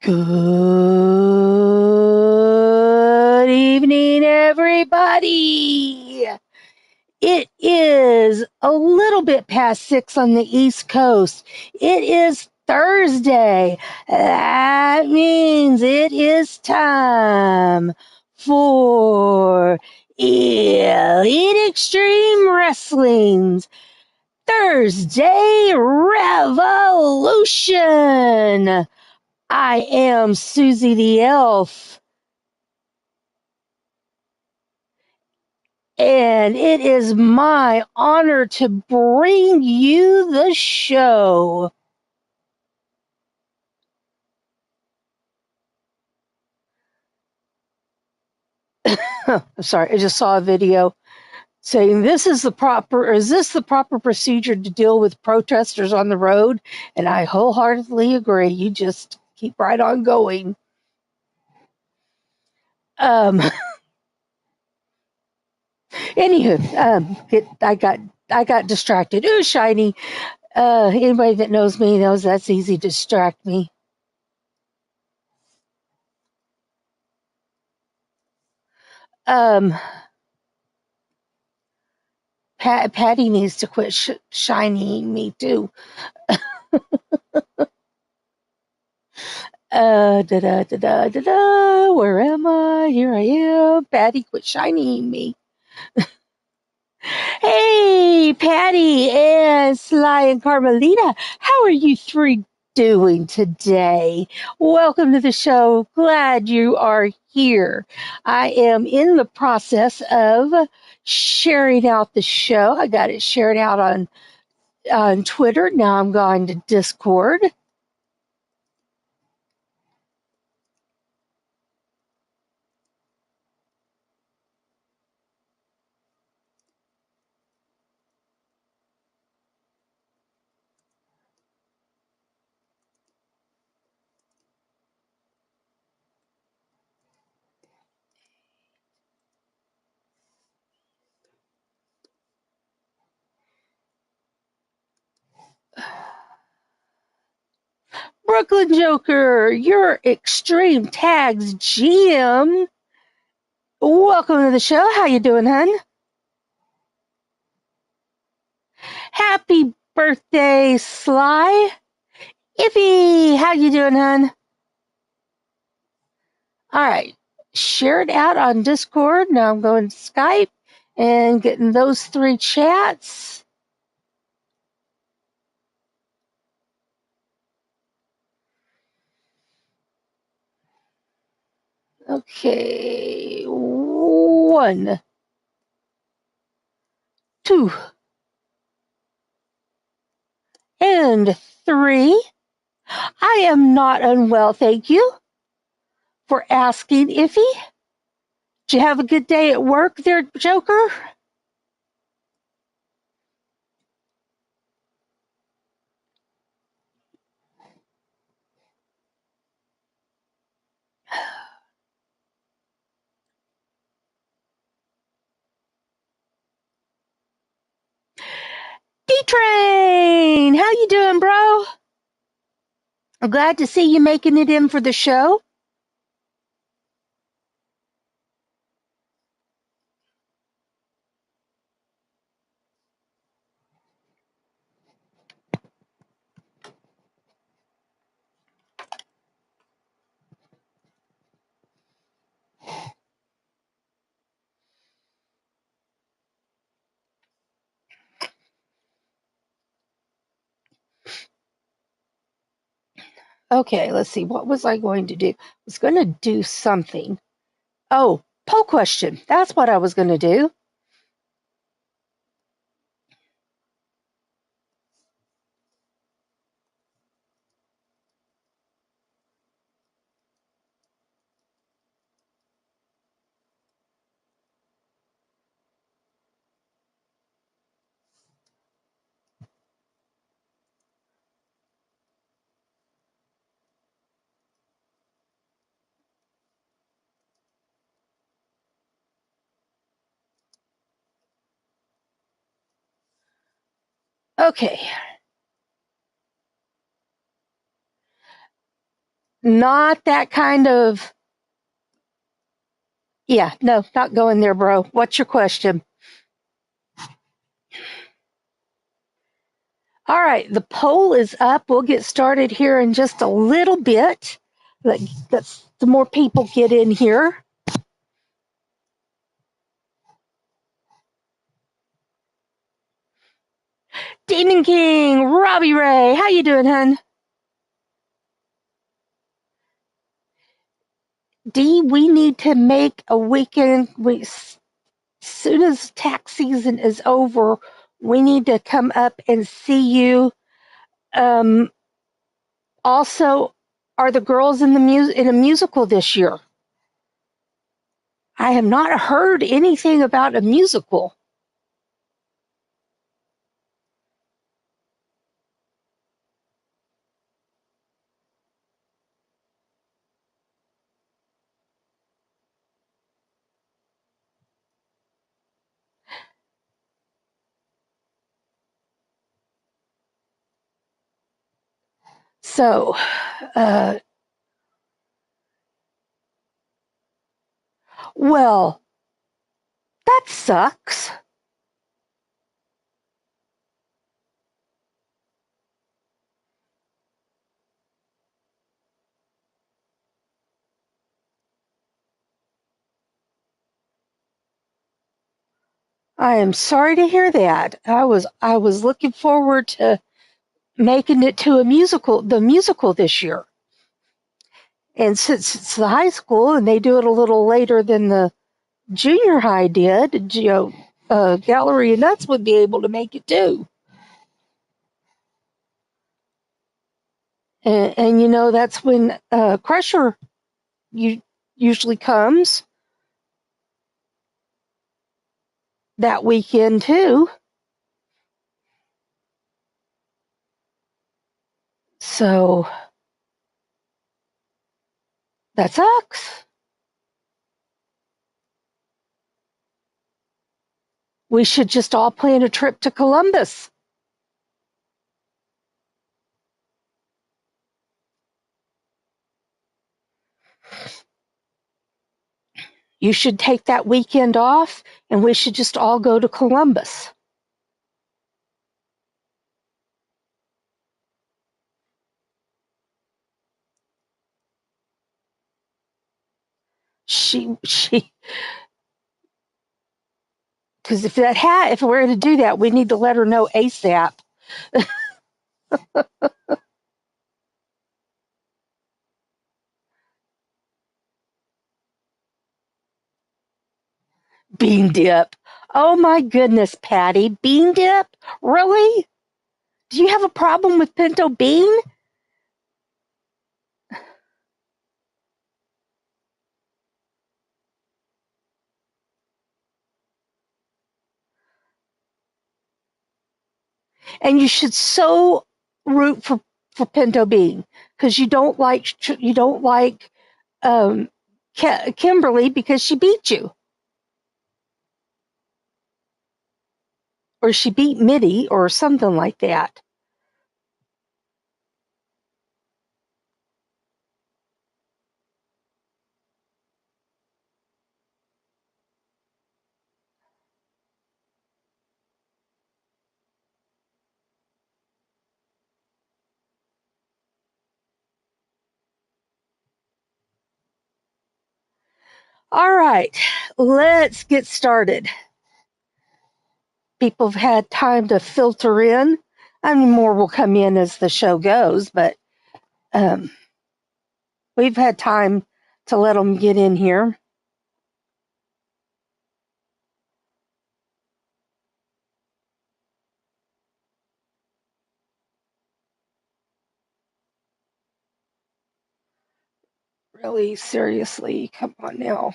Good evening, everybody. It is a little bit past 6 on the East Coast. It is Thursday. That means it is time for Elite Extreme Wrestling's Thursday Revolution. I am Susie the Elf, and it is my honor to bring you the show. I'm sorry, I just saw a video saying is this the proper procedure to deal with protesters on the road? And I wholeheartedly agree. You just keep right on going. Um, Anywho, I got distracted. Ooh, shiny. Anybody that knows me knows that's easy to distract me. Um, Patty needs to quit shining me too. Da da da da da da. Where am I? Here I am. Patty, quit shining me. Hey, Patty and Sly and Carmelita, how are you three doing today? Welcome to the show. Glad you are here. I am in the process of sharing out the show. I got it shared out on Twitter. Now I'm going to Discord. Brooklyn Joker, your Extreme Tags GM. Welcome to the show. How you doing, hun? Happy birthday, Sly. Iffy, how you doing, hun? All right. Share it out on Discord. Now I'm going to Skype and getting those three chats. Okay. 1, 2, and 3. I am not unwell, thank you for asking, Iffy. Did you have a good day at work there, Joker? D-Train, how you doing, bro? I'm glad to see you making it in for the show. Okay, let's see. What was I going to do? I was going to do something. Oh, poll question. That's what I was going to do. Okay. not that kind of. Yeah, no, not going there, bro. What's your question? All right, the poll is up. We'll get started here in just a little bit. Let's the more people get in here. Demon King, Robbie Ray, how you doing, hun? D, we need to make a weekend. As soon as tax season is over, we need to come up and see you. Um, Also, are the girls in in a musical this year? I have not heard anything about a musical. So, uh, well, that sucks. I am sorry to hear that. I was looking forward to making it to the musical this year. And since it's the high school and they do it a little later than the junior high did, Gallery of Nuts would be able to make it too. And that's when Crusher usually comes that weekend too. So that sucks. We should just all plan a trip to Columbus. You should take that weekend off and we should just all go to Columbus. She, because if we're going to do that, we need to let her know ASAP. Bean dip. Oh my goodness, Patty. Bean dip? Really? Do you have a problem with pinto bean? And you should so root for pinto bean because you don't like um, Kimberly because she beat you or she beat Mitty or something like that. All right, let's get started. People have had time to filter in. I mean, more will come in as the show goes, but um, we've had time to let them get in here. Really, seriously, come on now.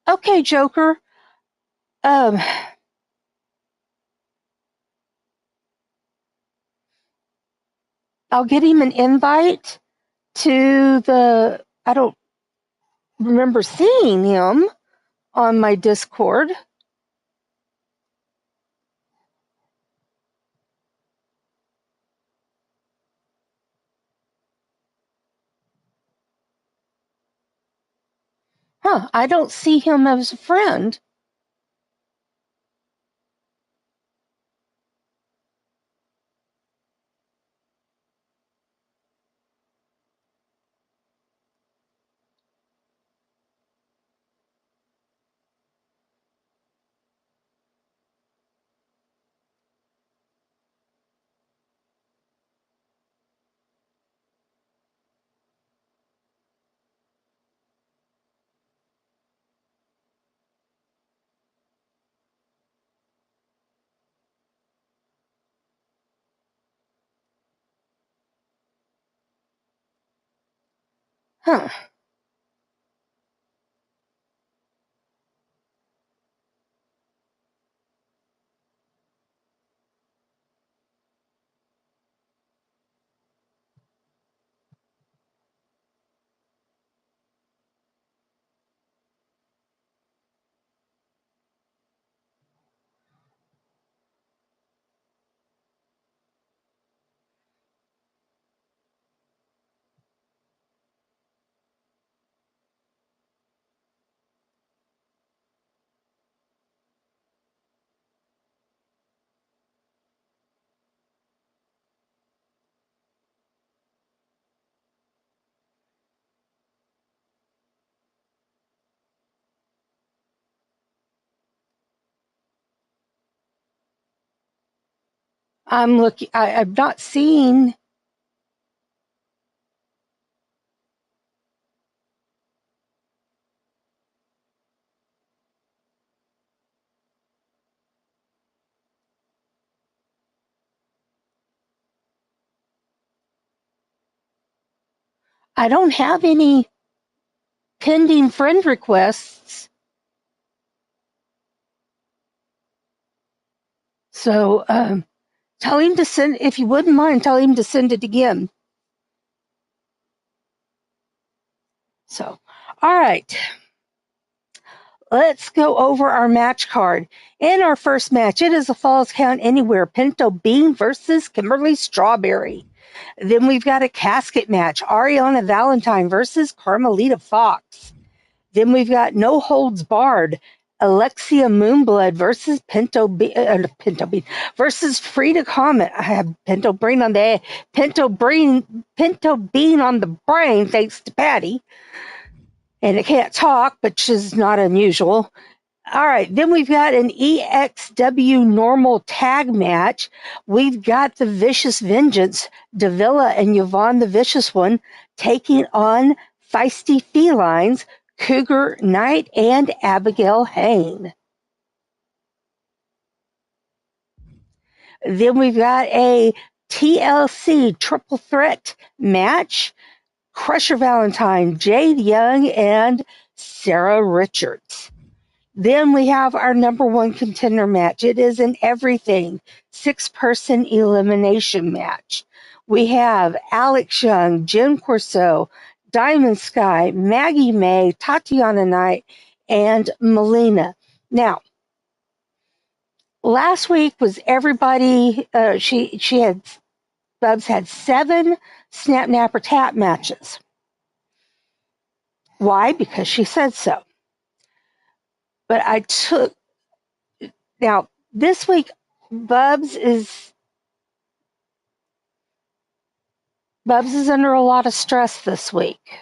Okay, Joker. Um, I'll get him an invite. to I don't remember seeing him on my Discord. I don't see him as a friend. Huh. I'm looking. I've not seen. I don't have any pending friend requests. So tell him to send. If you wouldn't mind, tell him to send it again. So, all right. Let's go over our match card. In our first match, it is a Falls Count Anywhere Pinto Bean versus Kimberly Strawberry. Then we've got a casket match, Ariana Valentine versus Carmelita Fox. Then we've got No Holds Barred, Alexia Moonblood versus Pinto Bean versus Frida Comet. I have Pinto Bean on the Pinto Bean on the brain, thanks to Patty. And it can't talk, which is not unusual. All right, then we've got an EXW normal tag match. We've got the Vicious Vengeance, Davila and Yvonne the Vicious One, taking on Feisty Felines, Cougar Knight and Abigail Hain. Then we've got a TLC triple threat match, Crusher Valentine, Jade Young, and Sarah Richards. Then we have our number one contender match. It is an everything 6-person elimination match. We have Alex Young, Jen Corso, Diamond Sky, Maggie May, Tatiana Knight, and Melina. Now, last week was everybody. Bubs had 7 Snap Napper Tap matches. Why? Because she said so. But now this week, Bubs is under a lot of stress this week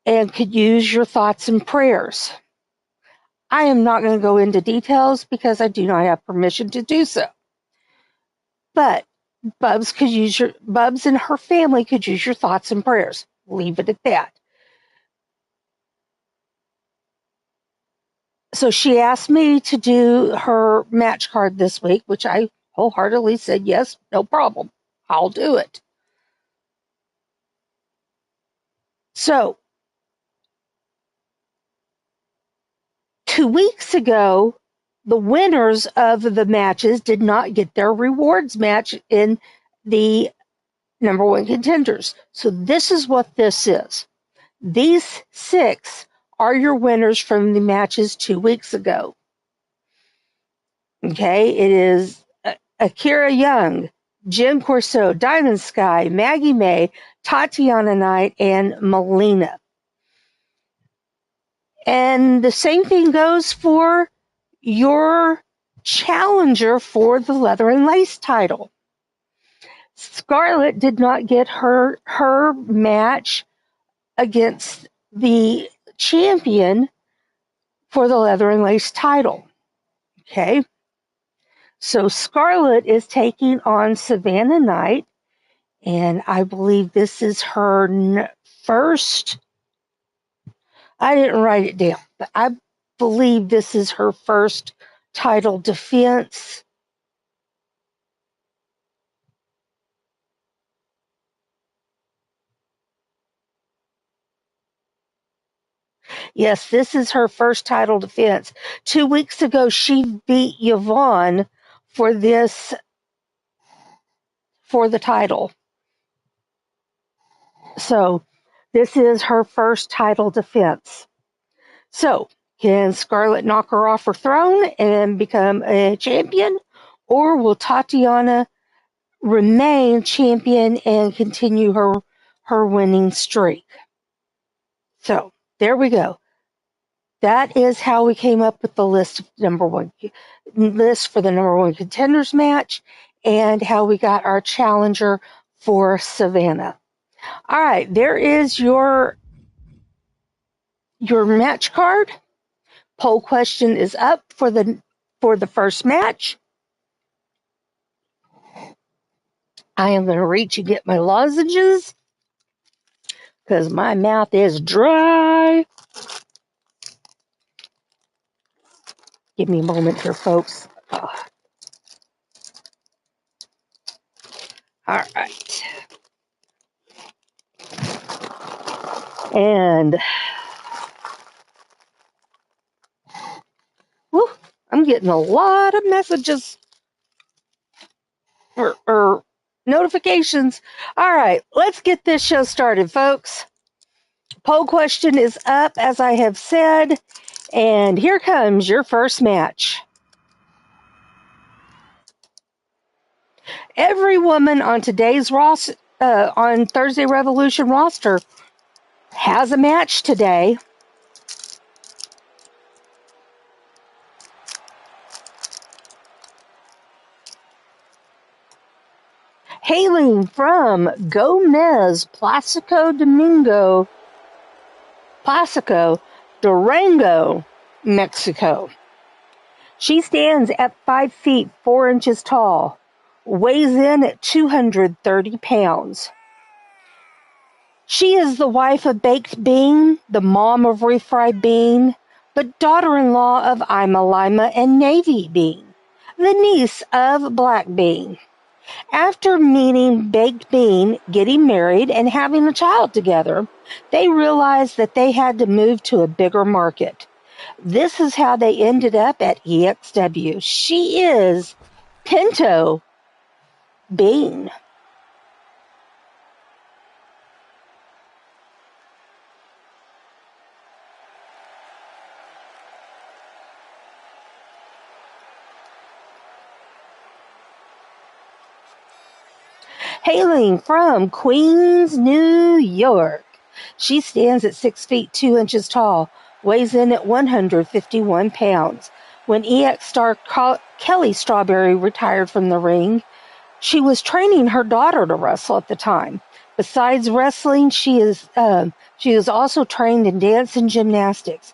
and could use your thoughts and prayers. I am not going to go into details because I do not have permission to do so. But Bubs and her family could use your thoughts and prayers. Leave it at that. So she asked me to do her match card this week, which I wholeheartedly said, yes, no problem. I'll do it. So 2 weeks ago, the winners of the matches did not get their rewards match in the number one contenders. So this is what this is. These 6 are your winners from the matches 2 weeks ago. Okay, it is Akira Young, Jen Corso, Diamond Sky, Maggie May, Tatiana Knight, and Melina. And the same thing goes for your challenger for the Leather and Lace title. Scarlett did not get her match against the champion for the Leather and Lace title. Okay. So Scarlett is taking on Savannah Knight, and I believe this is her first. I didn't write it down, but I believe this is her first title defense. Yes, this is her first title defense. 2 weeks ago, she beat Yvonne for the title. So this is her first title defense. So can Scarlett knock her off her throne and become a champion? Or will Tatiana remain champion and continue her winning streak? So there we go. That is how we came up with the list for the number one contenders match and how we got our challenger for Savannah. All right, there is your match card. Poll question is up for the first match. I am going to reach and get my lozenges because my mouth is dry. Give me a moment here, folks. All right. And whew, I'm getting a lot of messages or notifications. All right, let's get this show started, folks. Poll question is up, as I have said, and here comes your first match. Every woman on today's on Thursday Revolution roster has a match today. Hailing from Gomez, Placico, Durango, Mexico. She stands at 5 feet 4 inches tall, weighs in at 230 pounds. She is the wife of Baked Bean, the mom of Refried Bean, the daughter-in-law of Ima Lima and Navy Bean, the niece of Black Bean. After meeting Baked Bean, getting married, and having a child together, they realized that they had to move to a bigger market. This is how they ended up at EXW. She is Pinto Bean. Hailing from Queens, New York. She stands at 6 feet 2 inches tall, weighs in at 151 pounds. When EX star Kelly Strawberry retired from the ring, she was training her daughter to wrestle at the time. Besides wrestling, she is also trained in dance and gymnastics.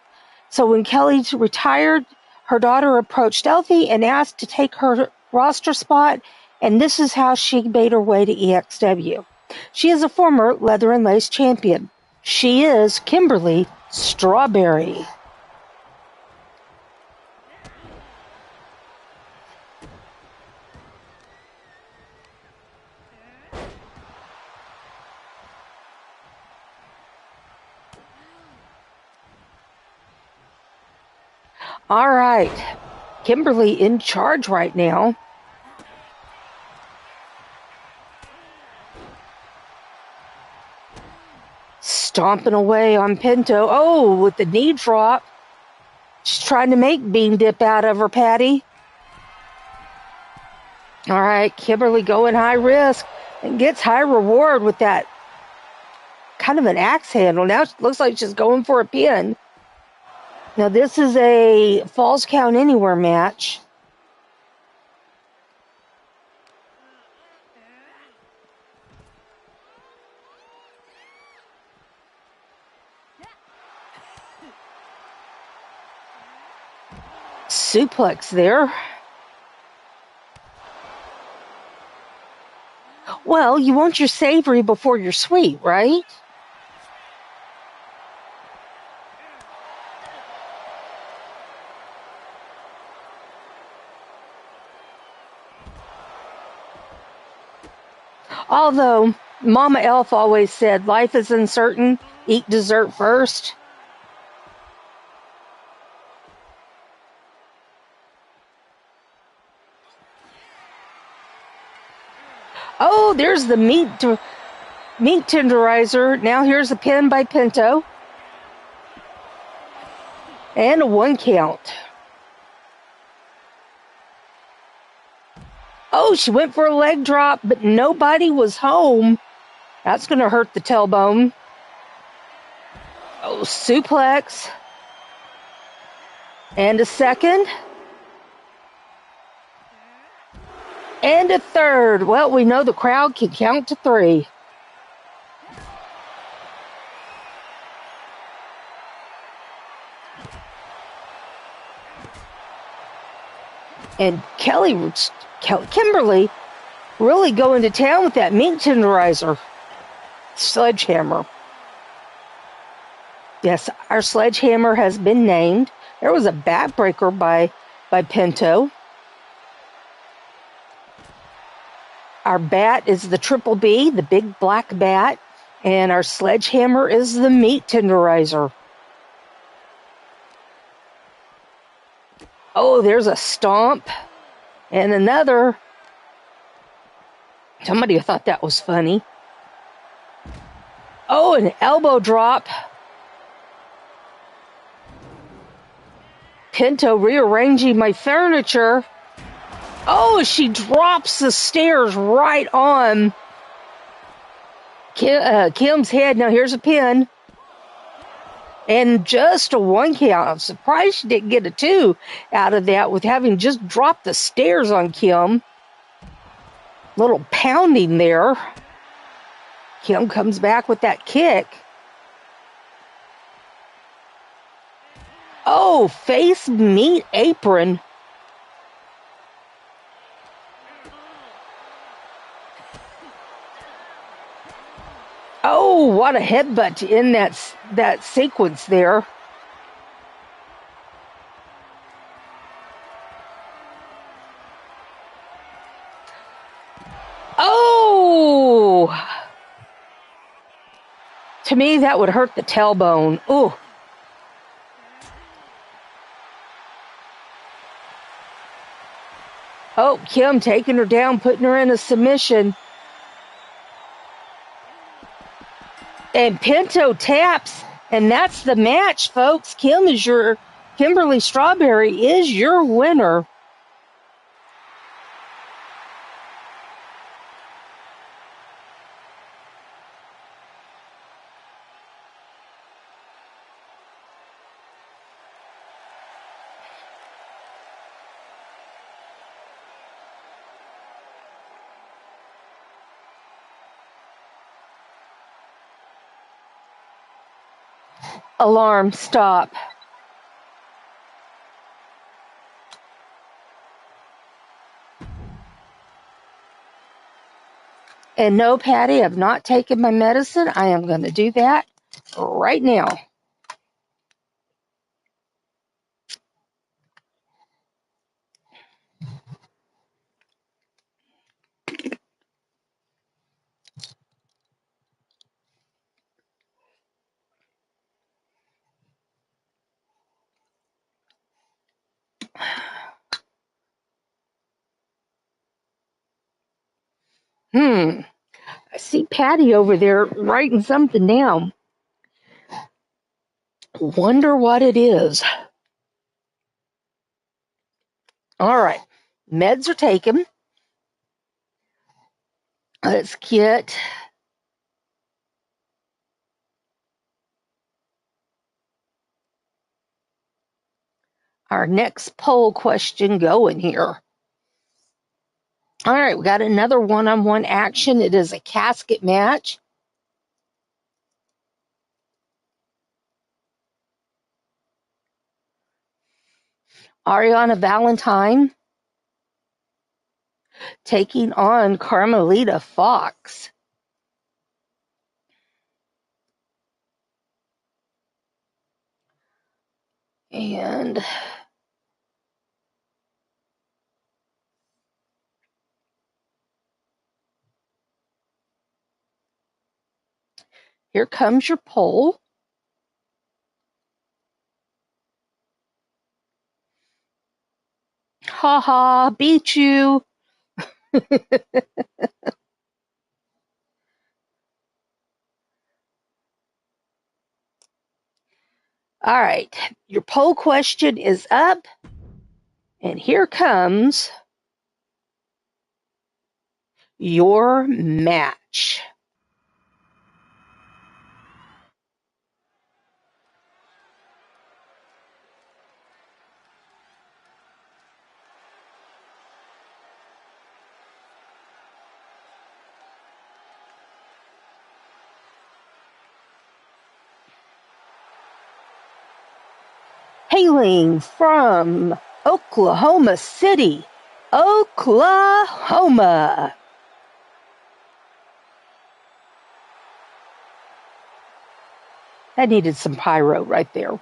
So when Kelly retired, her daughter approached Elfie and asked to take her roster spot, and this is how she made her way to EXW. She is a former Leather and Lace champion. She is Kimberly Strawberry. All right. Kimberly in charge right now. Stomping away on Pinto. Oh, with the knee drop. She's trying to make bean dip out of her, Patty. All right, Kimberly going high risk and gets high reward with that kind of an axe handle. Now it looks like she's going for a pin. Now this is a Falls Count Anywhere match. Suplex there. Well, you want your savory before your sweet, right? Although Mama Elf always said life is uncertain, eat dessert first. Oh, there's the meat tenderizer. Now here's a pin by Pinto. And a 1 count. Oh, she went for a leg drop, but nobody was home. That's going to hurt the tailbone. Oh, suplex. And a second. And a third. Well, we know the crowd can count to 3. And Kimberly really going to town with that meat tenderizer. Sledgehammer. Yes, our sledgehammer has been named. There was a backbreaker by Pinto. Our bat is the Triple B, the big black bat. And our sledgehammer is the meat tenderizer. Oh, there's a stomp. And another. Somebody thought that was funny. Oh, an elbow drop. Pinto rearranging my furniture. Oh, she drops the stairs right on Kim's head. Now here's a pin. And just a 1 count. I'm surprised she didn't get a 2 out of that with having just dropped the stairs on Kim. Little pounding there. Kim comes back with that kick. Oh, face meat apron. Oh, what a headbutt to end that sequence there. Oh! To me, that would hurt the tailbone. Ooh. Oh, Kim taking her down, putting her in a submission. And Pinto taps, and that's the match, folks. Kimberly Strawberry is your winner. Alarm, stop. And no, Patty, I've not taken my medicine. I am going to do that right now. I see Patty over there writing something down. Wonder what it is. All right. Meds are taken. Let's get our next poll question going here. All right, we got another one-on-one action. It is a casket match. Ariana Valentine taking on Carmelita Fox. And here comes your poll. Ha ha, beat you. All right, your poll question is up. And here comes your match. Hailing from Oklahoma City, Oklahoma. That needed some pyro right there.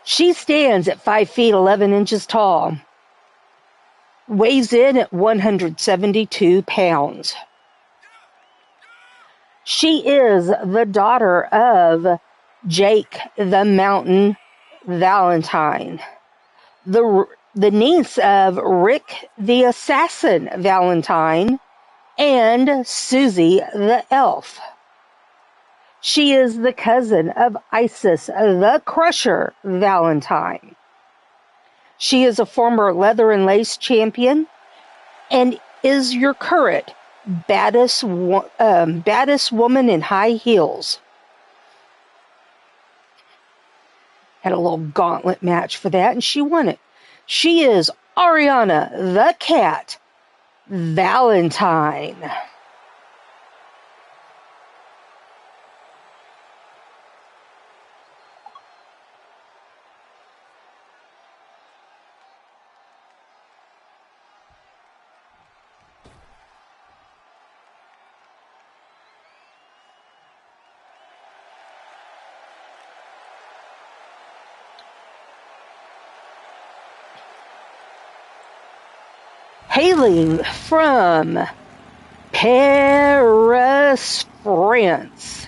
She stands at 5 feet 11 inches tall, weighs in at 172 pounds. She is the daughter of Jake the Mountain Valentine, the niece of Rick the Assassin Valentine, and Susie the Elf. She is the cousin of Isis the Crusher Valentine. She is a former leather and lace champion and is your current baddest woman in high heels. Had a little gauntlet match for that, and she won it. She is Ariana the Cat Valentine. Hailing from Paris, France.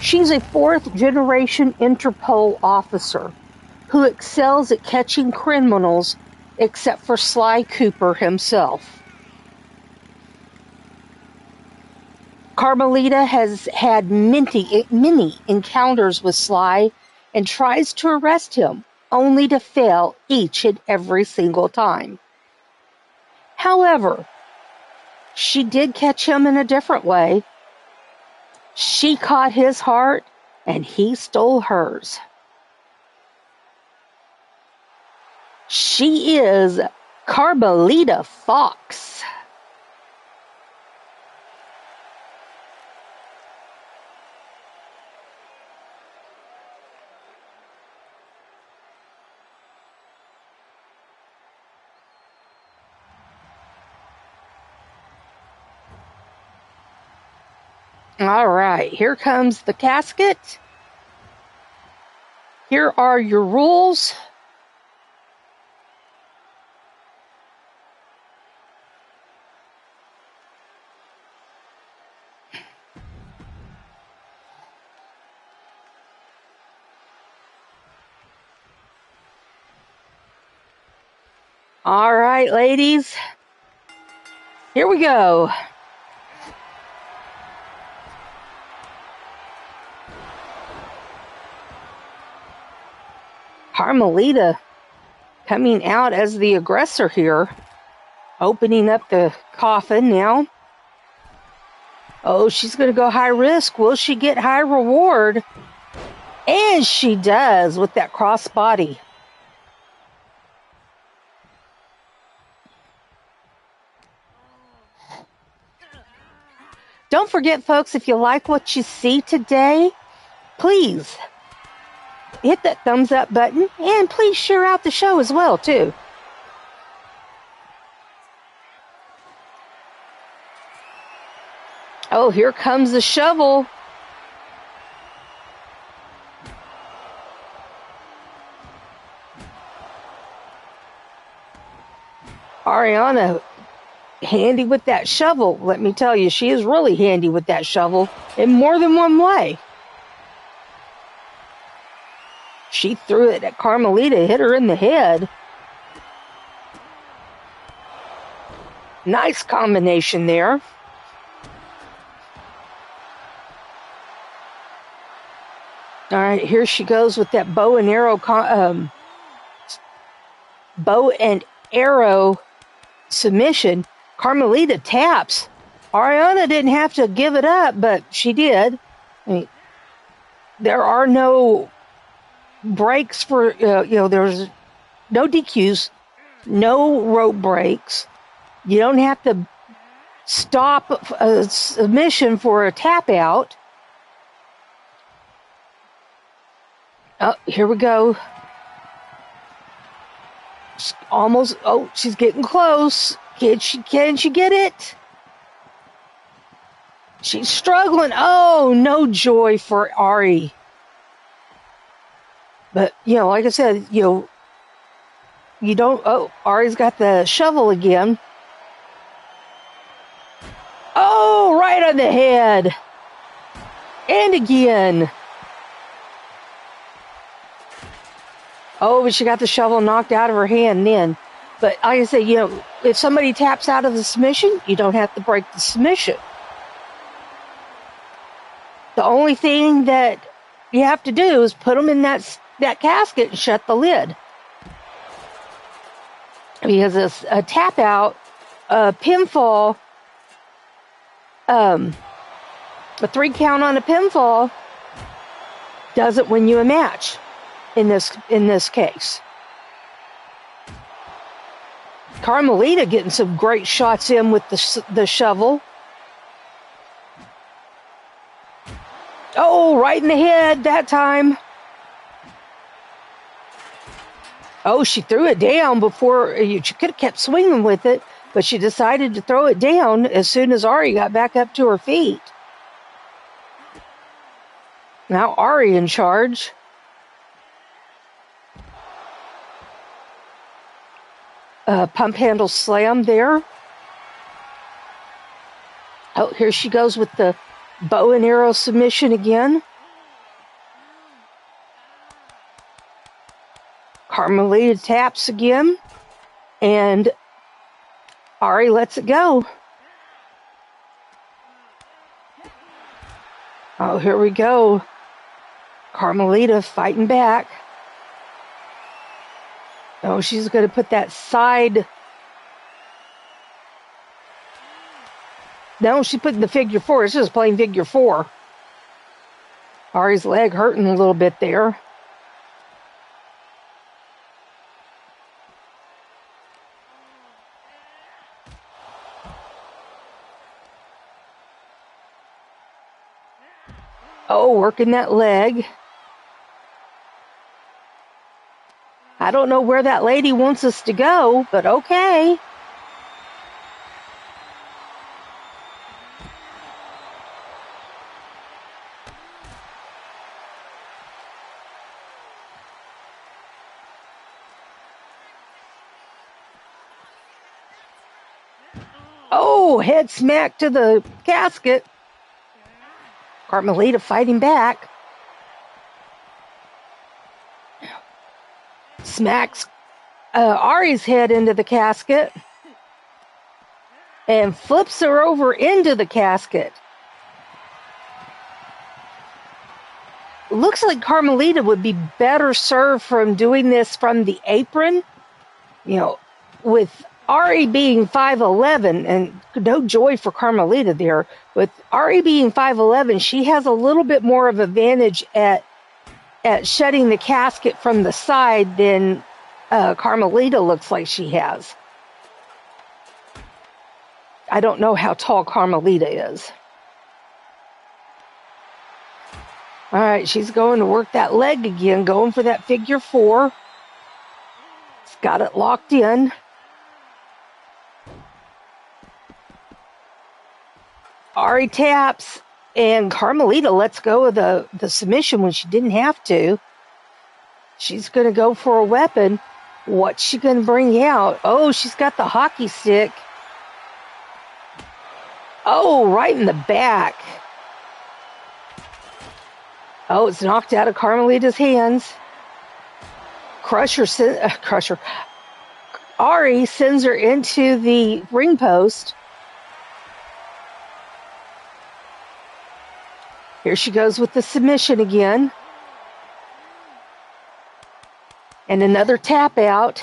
She's a fourth-generation Interpol officer who excels at catching criminals except for Sly Cooper himself. Carmelita has had many encounters with Sly and tries to arrest him, only to fail each and every single time. However, she did catch him in a different way. She caught his heart, and he stole hers. She is Carmelita Fox. All right, here comes the casket. Here are your rules. All right, ladies. Here we go. Carmelita coming out as the aggressor here. Opening up the coffin now. Oh, she's going to go high risk. Will she get high reward? And she does with that crossbody. Don't forget, folks, if you like what you see today, please hit that thumbs up button and please share out the show as well, too. Oh, here comes the shovel. Ariana, handy with that shovel. Let me tell you, she is really handy with that shovel in more than one way. She threw it at Carmelita, hit her in the head. Nice combination there. All right, here she goes with that bow and arrow submission. Carmelita taps. Ariana didn't have to give it up, but she did. I mean, there are no breaks for, there's no DQs, no rope breaks. You don't have to stop a submission for a tap out. Oh, here we go. Almost. Oh, she's getting close. Can she get it? She's struggling. Oh, no joy for Ari. But, like I said, you don't. Oh, Ari's got the shovel again. Oh, right on the head. And again. Oh, but she got the shovel knocked out of her hand then. But like I say, if somebody taps out of the submission, you don't have to break the submission. The only thing that you have to do is put them in that casket and shut the lid. Because a tap out, a pinfall, a 3 count on a pinfall doesn't win you a match. In this case, Carmelita getting some great shots in with the shovel. Oh, right in the head that time. Oh, she threw it down before she could have kept swinging with it, but she decided to throw it down as soon as Ari got back up to her feet. Now Ari in charge. Pump handle slam there. Oh, here she goes with the bow and arrow submission again. Carmelita taps again. And Ari lets it go. Oh, here we go. Carmelita fighting back. Oh, she's going to put that side. No, she put the figure 4. It's just plain figure 4. Ari's leg hurting a little bit there. Oh, working that leg. I don't know where that lady wants us to go, but okay. Oh, head smack to the casket. Carmelita fighting back. Smacks Ari's head into the casket and flips her over into the casket. looks like Carmelita would be better served from doing this from the apron. With Ari being 5'11", and no joy for Carmelita there. With Ari being 5'11", she has a little bit more of advantage at shutting the casket from the side than Carmelita looks like she has. I don't know how tall Carmelita is. All right, she's going to work that leg again, going for that figure four. It's got it locked in. Ari taps, and Carmelita lets go of the submission when she didn't have to. She's going to go for a weapon. What's she going to bring out? Oh, she's got the hockey stick. Oh, right in the back. Oh, it's knocked out of Carmelita's hands. Crusher. Ari sends her into the ring post. Here she goes with the submission again. And another tap out.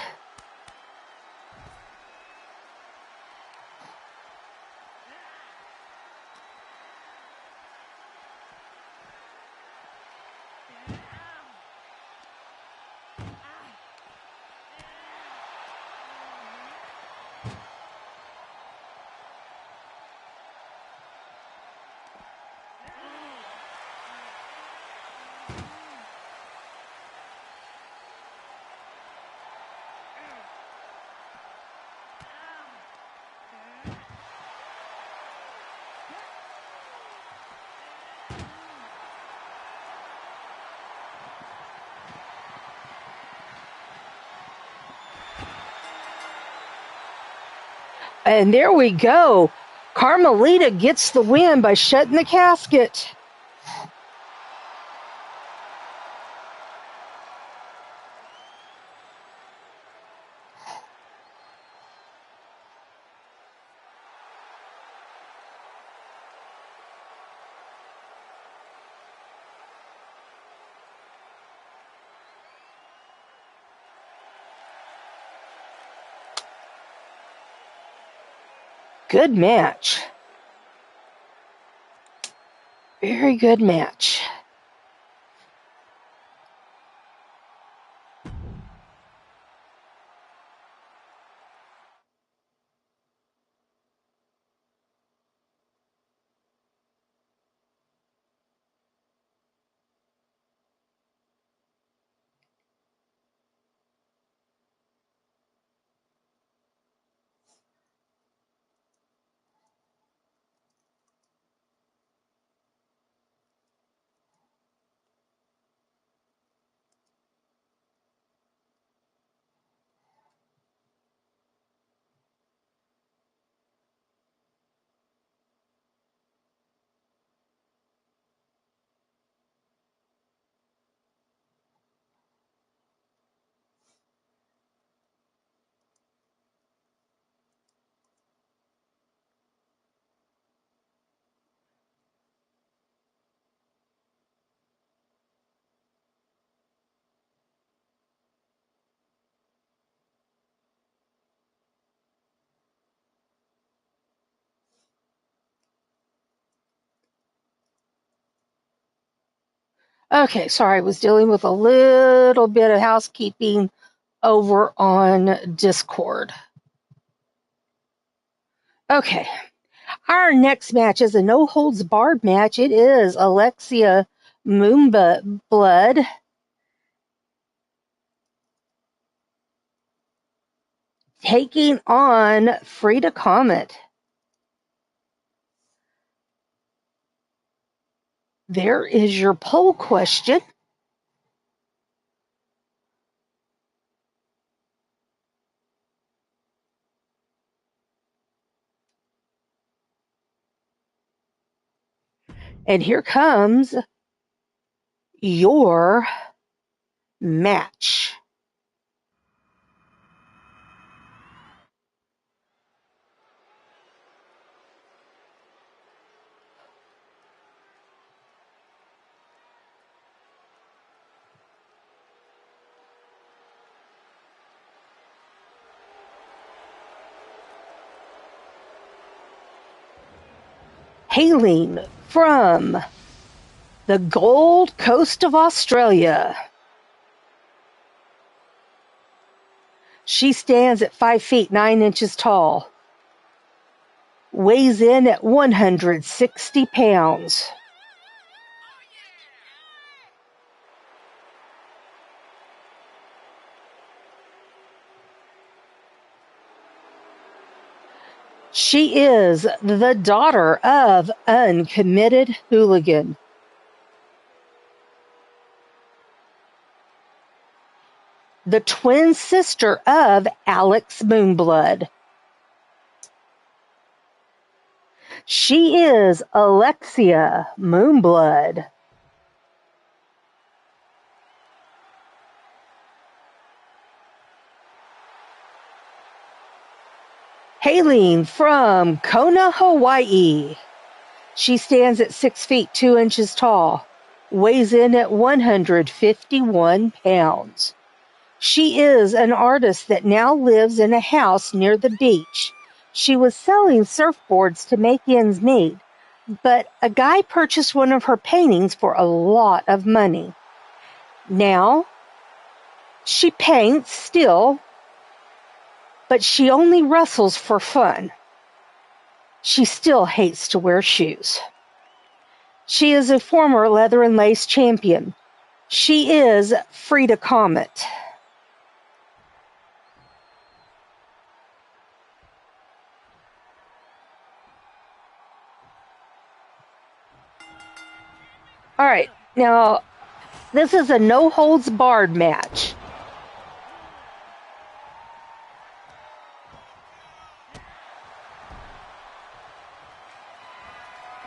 And there we go. Carmelita gets the win by shutting the casket. Good match. Very good match. Okay, sorry, I was dealing with a little bit of housekeeping over on Discord. Okay, our next match is a no-holds-barred match. It is Alexia Moonba Blood taking on Frida Comet. There is your poll question. And here comes your match. hailing from the Gold Coast of Australia. She stands at 5 feet 9 inches tall, weighs in at 160 pounds. She is the daughter of Uncommitted Hooligan. The twin sister of Alex Moonblood. She is Alexia Moonblood. Hailing from Kona, Hawaii. She stands at 6 feet 2 inches tall, weighs in at 151 pounds. She is an artist that now lives in a house near the beach. She was selling surfboards to make ends meet, but a guy purchased one of her paintings for a lot of money. Now, she paints still, but she only wrestles for fun. She still hates to wear shoes. She is a former leather and lace champion. She is Frida Comet. All right, now this is a no-holds-barred match.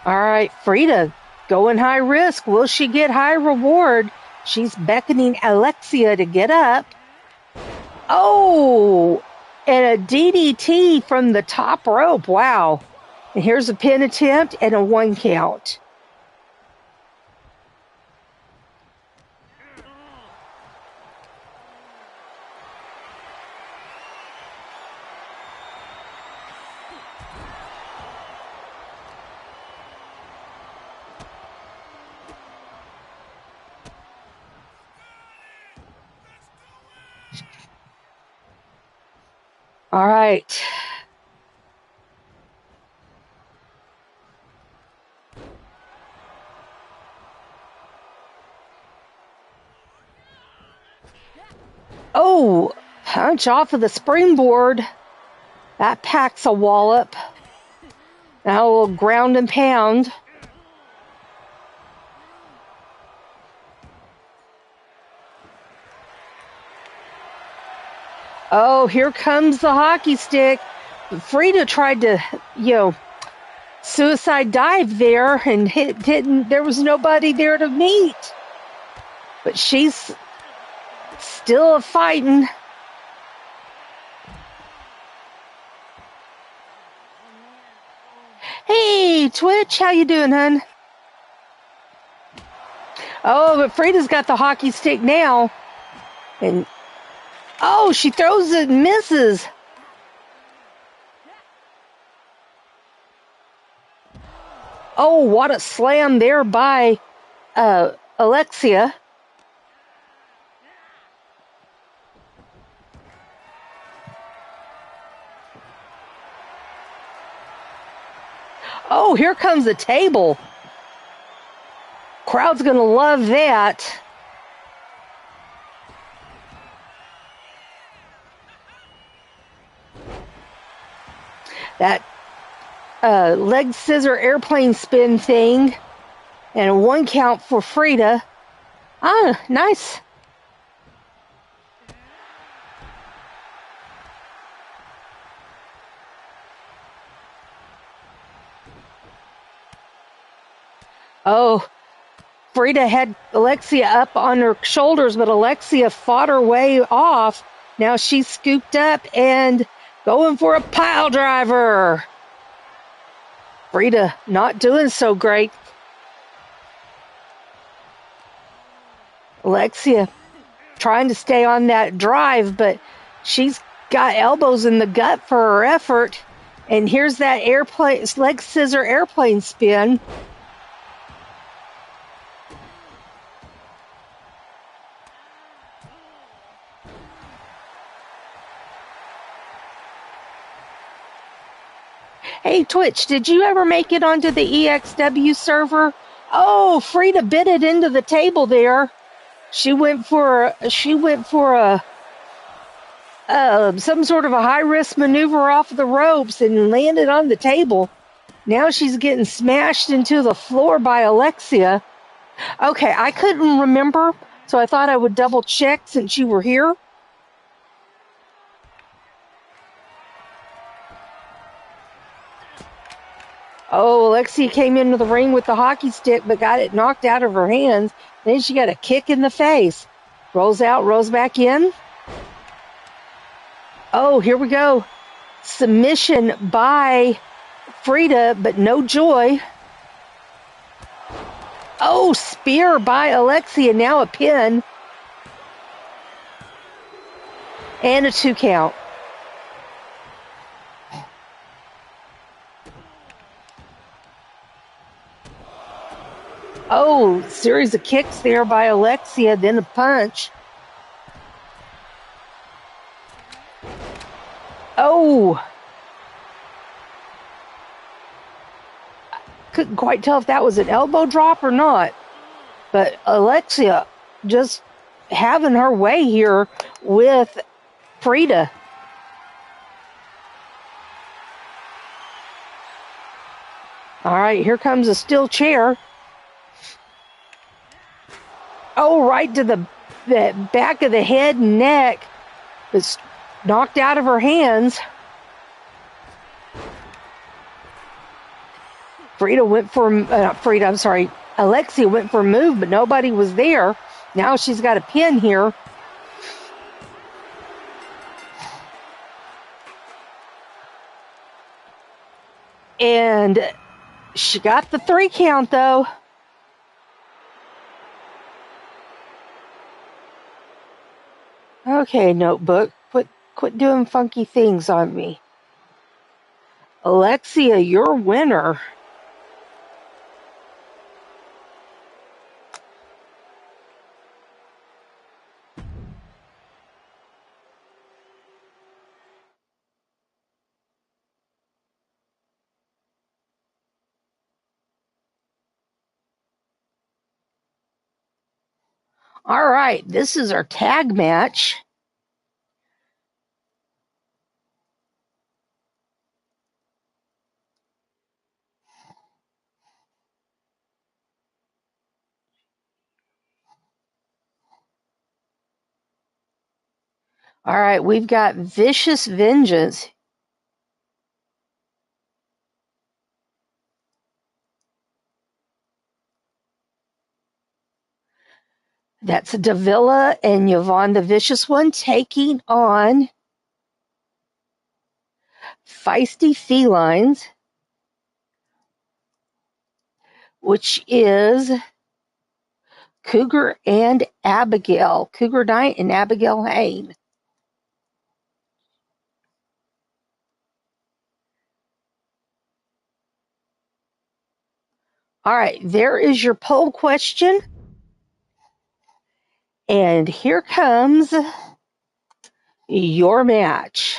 All right, Frida, going high risk. Will she get high reward? She's beckoning Alexia to get up. Oh, and a DDT from the top rope. Wow. And here's a pin attempt and a 1 count. All right. Oh, punch off of the springboard. That packs a wallop. Now a little ground and pound. Oh, here comes the hockey stick. Frida tried to, suicide dive there and didn't. There was nobody there to meet. But she's still fighting. Hey, Twitch, how you doing, hun? Oh, but Frida's got the hockey stick now. And oh, she throws it and misses. Oh, what a slam there by Alexia. Oh, here comes the table. Crowd's going to love that. That leg scissor airplane spin thing. And a 1 count for Frida. Ah, nice. Oh, Frida had Alexia up on her shoulders, but Alexia fought her way off. Now she's scooped up and going for a pile driver. Frida not doing so great. Alexia trying to stay on that drive, but she's got elbows in the gut for her effort. And here's that airplane, leg scissor airplane spin. Hey, Twitch, did you ever make it onto the EXW server? Oh, Frida bit it into the table there. She went for a some sort of a high risk maneuver off the ropes and landed on the table. Now she's getting smashed into the floor by Alexia. Okay, I couldn't remember, so I thought I would double check since you were here. Oh, Alexia came into the ring with the hockey stick, but got it knocked out of her hands. Then she got a kick in the face. Rolls out, rolls back in. Oh, here we go. Submission by Frida, but no joy. Oh, spear by Alexia, now a pin. And a 2 count. Oh, series of kicks there by Alexia, then a punch. Oh. Couldn't quite tell if that was an elbow drop or not. But Alexia just having her way here with Frida. All right, here comes a steel chair. Oh, right to the back of the head and neck. It's knocked out of her hands. Alexia went for a move, but nobody was there. Now she's got a pin here. And she got the 3 count, though. Okay, notebook, quit doing funky things on me. Alexia, your winner. All right, this is our tag match. All right, we've got Vicious Vengeance. That's Davila and Yvonne the Vicious One taking on Feisty Felines, which is Cougar Knight and Abigail Hain. All right, there is your poll question. And here comes your match.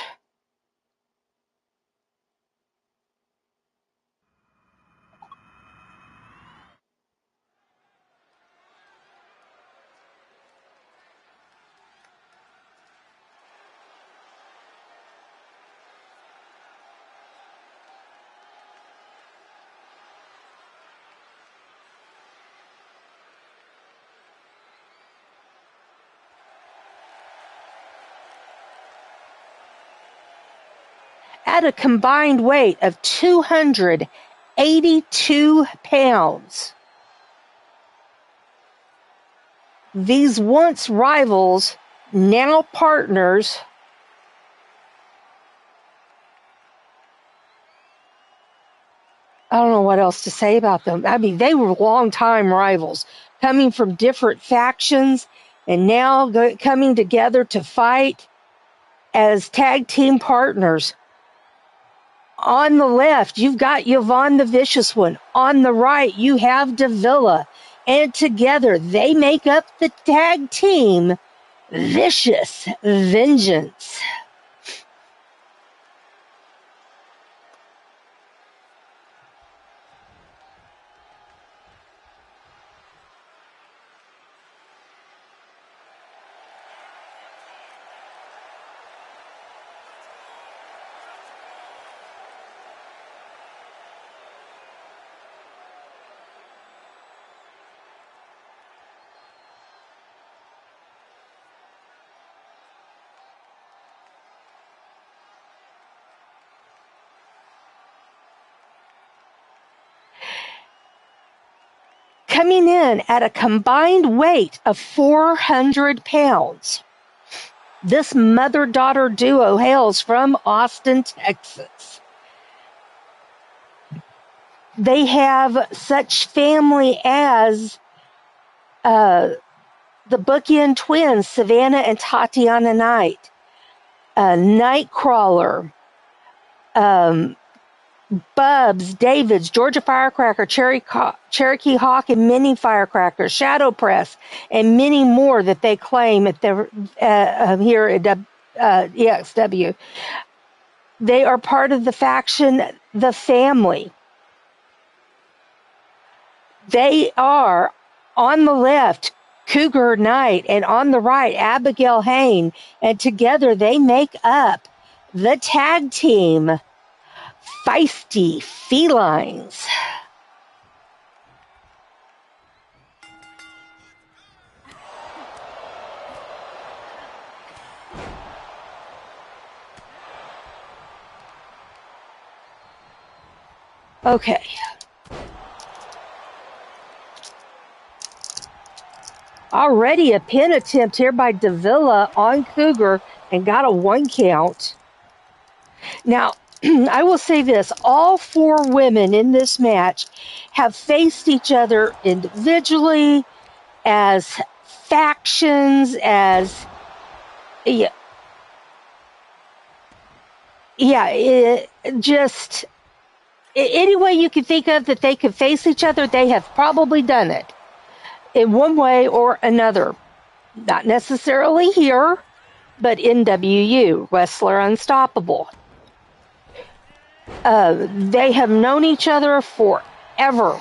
At a combined weight of 282 pounds, these once rivals, now partners, I don't know what else to say about them. I mean, they were longtime rivals, coming from different factions, and now coming together to fight as tag team partners. On the left, you've got Yvonne the Vicious One. On the right, you have Davila. And together, they make up the tag team, Vicious Vengeance. Coming in at a combined weight of 400 pounds, this mother-daughter duo hails from Austin, Texas. They have such family as the bookend twins, Savannah and Tatiana Knight, Nightcrawler, Bubs, Davids, Georgia Firecracker, Cherokee Hawk, and Mini Firecracker, Shadow Press, and many more that they claim at here at EXW. They are part of the faction, The Family. They are on the left, Cougar Knight, and on the right, Abigail Hain, and together they make up the tag team, Feisty Felines. Okay. Already a pin attempt here by Davila on Cougar and got a 1 count. Now, I will say this. All 4 women in this match have faced each other individually, as factions, as... just any way you can think of that they could face each other, they have probably done it in one way or another. Not necessarily here, but in WU, Wrestler Unstoppable. They have known each other forever.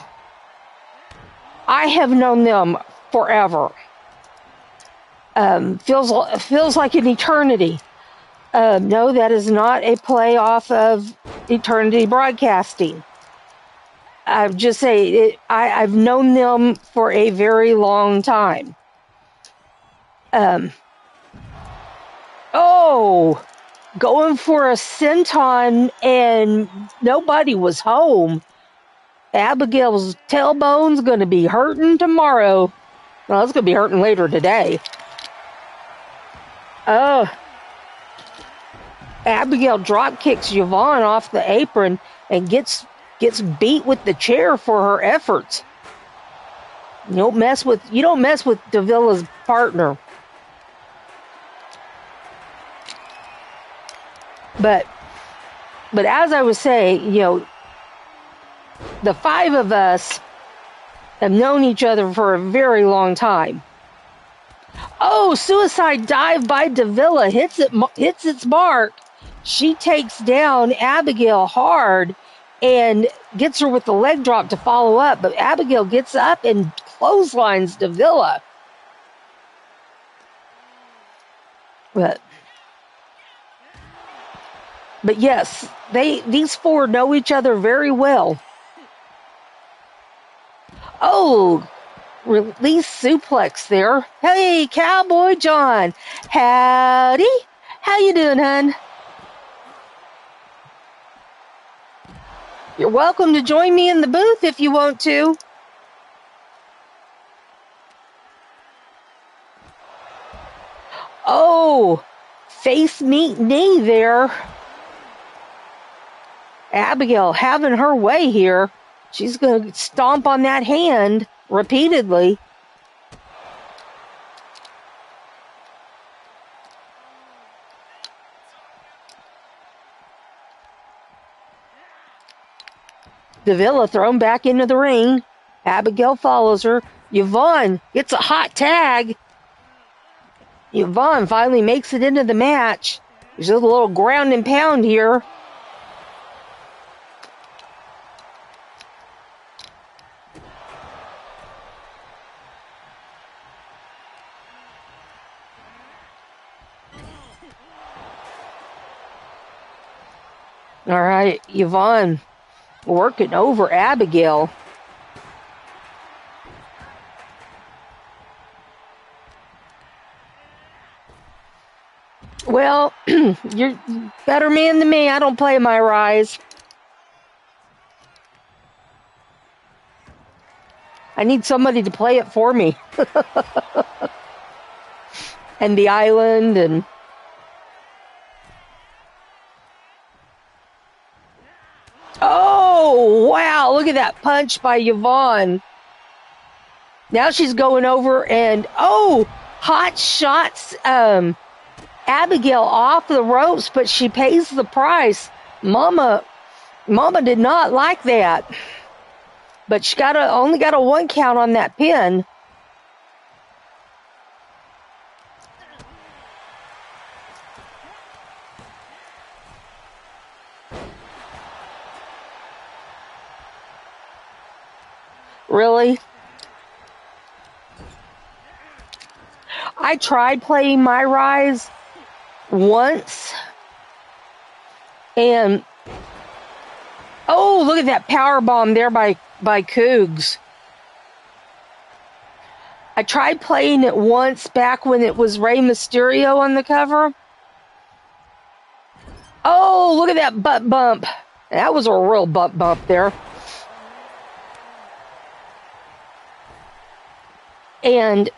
I have known them forever. Feels like an eternity. No, that is not a play off of Eternity Broadcasting. I just say I've known them for a very long time. Going for a senton and nobody was home. Abigail's tailbone's going to be hurting tomorrow. Well, it's going to be hurting later today. Abigail drop kicks Yvonne off the apron and gets beat with the chair for her efforts. You don't mess with Davila's partner. But as I was saying, the 5 of us have known each other for a very long time. Suicide dive by Davila hits its mark. She takes down Abigail hard and gets her with the leg drop to follow up, but Abigail gets up and clotheslines Davila. But yes, these 4 know each other very well. Release suplex there. Hey, Cowboy John. Howdy. How you doing, hun? You're welcome to join me in the booth if you want to. Face meet knee there. Abigail having her way here. She's going to stomp on that hand repeatedly. Davila thrown back into the ring. Abigail follows her. Yvonne gets a hot tag. Yvonne finally makes it into the match. There's a little ground and pound here. All right, Yvonne working over Abigail. Well, you're a better man than me. I don't play my Rise. I need somebody to play it for me. And the island and... Oh, wow. Look at that punch by Yvonne. Now she's going over and... Oh, hot shots Abigail off the ropes, but she pays the price. Mama did not like that. But she only got a 1 count on that pin. Really? I tried playing my Rise once. And oh, look at that power bomb there by Cougs. I tried playing it once back when it was Rey Mysterio on the cover. Oh, look at that butt bump. That was a real butt bump there. And,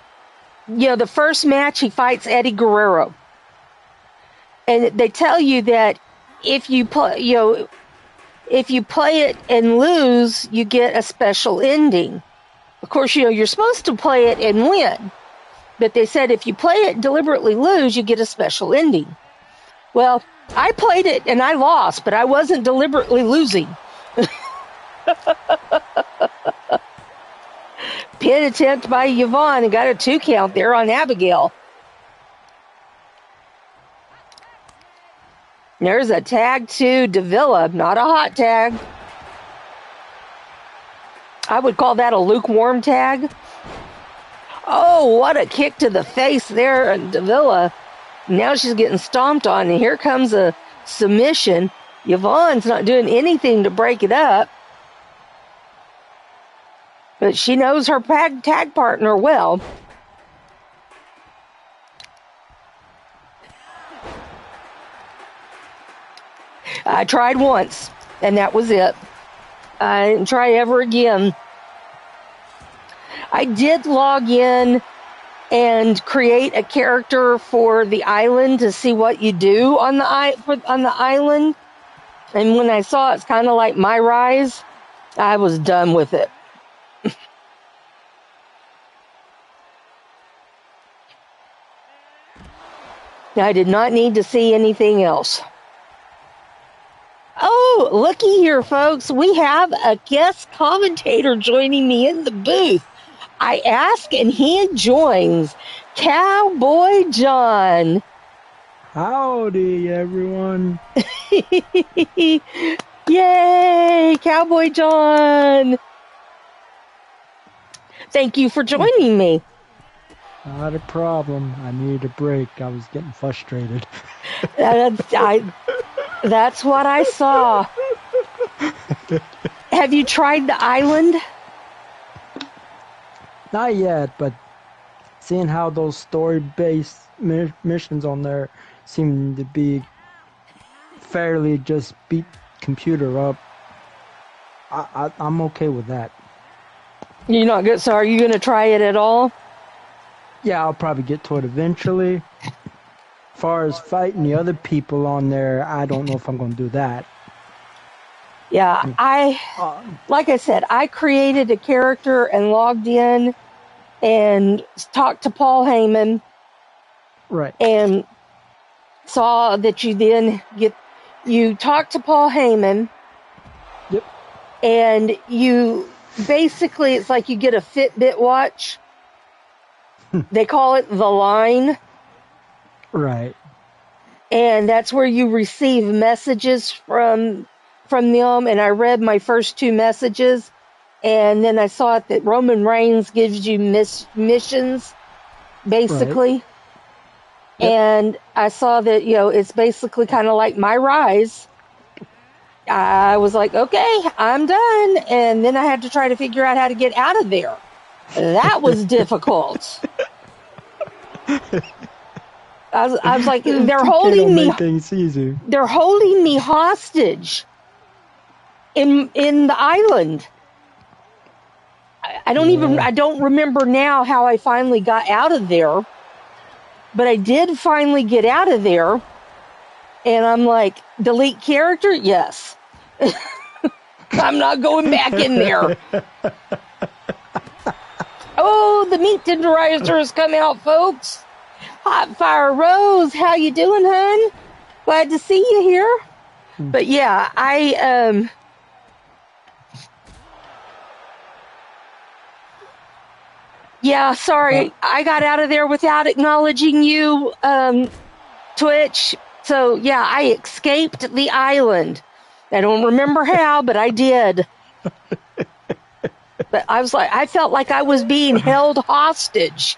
you know, the first match he fights Eddie Guerrero. And they tell you that if you play it and lose, you get a special ending. Of course, you know, you're supposed to play it and win. But they said if you play it and deliberately lose, you get a special ending. Well, I played it and I lost, but I wasn't deliberately losing. Pin attempt by Yvonne and got a 2 count there on Abigail. There's a tag to Davila, not a hot tag. I would call that a lukewarm tag. Oh, what a kick to the face there, Davila. Now she's getting stomped on, and here comes a submission. Yvonne's not doing anything to break it up. But she knows her tag partner well. I tried once, and that was it. I didn't try ever again. I did log in and create a character for the island to see what you do on the island. And when I saw it's kind of like my Rise, I was done with it. I did not need to see anything else. Oh, looky here, folks. We have a guest commentator joining me in the booth. I ask and he joins. Cowboy John. Howdy, everyone. Yay, Cowboy John. Thank you for joining me. Not a problem. I needed a break. I was getting frustrated. That's what I saw. Have you tried the island? Not yet, but seeing how those story-based missions on there seem to be fairly just beat computer up, I'm okay with that. You're not good. So are you going to try it at all? Yeah, I'll probably get to it eventually. As far as fighting the other people on there, I don't know if I'm going to do that. Yeah, like I said, I created a character and logged in and talked to Paul Heyman. Right. And saw that you talked to Paul Heyman. Yep. and you basically, it's like you get a Fitbit watch. They call it the line. Right. And that's where you receive messages from them. And I read my first two messages, and then I saw it that Roman Reigns gives you missions, basically. Right. Yep. And I saw that, it's basically kind of like my rise. I was like, okay, I'm done. And then I had to try to figure out how to get out of there. That was difficult. I was like, they're 2K holding don't me. make things easy. They're holding me hostage in the island. I don't remember now how I finally got out of there, but I did finally get out of there. And I'm like, delete character? Yes. I'm not going back in there. Oh, the meat tenderizer has come out, folks. Hot Fire Rose, how you doing, hun? Glad to see you here. But yeah, yeah, sorry, I got out of there without acknowledging you, Twitch. So yeah, I escaped the island. I don't remember how, but I did. But I felt like I was being held hostage.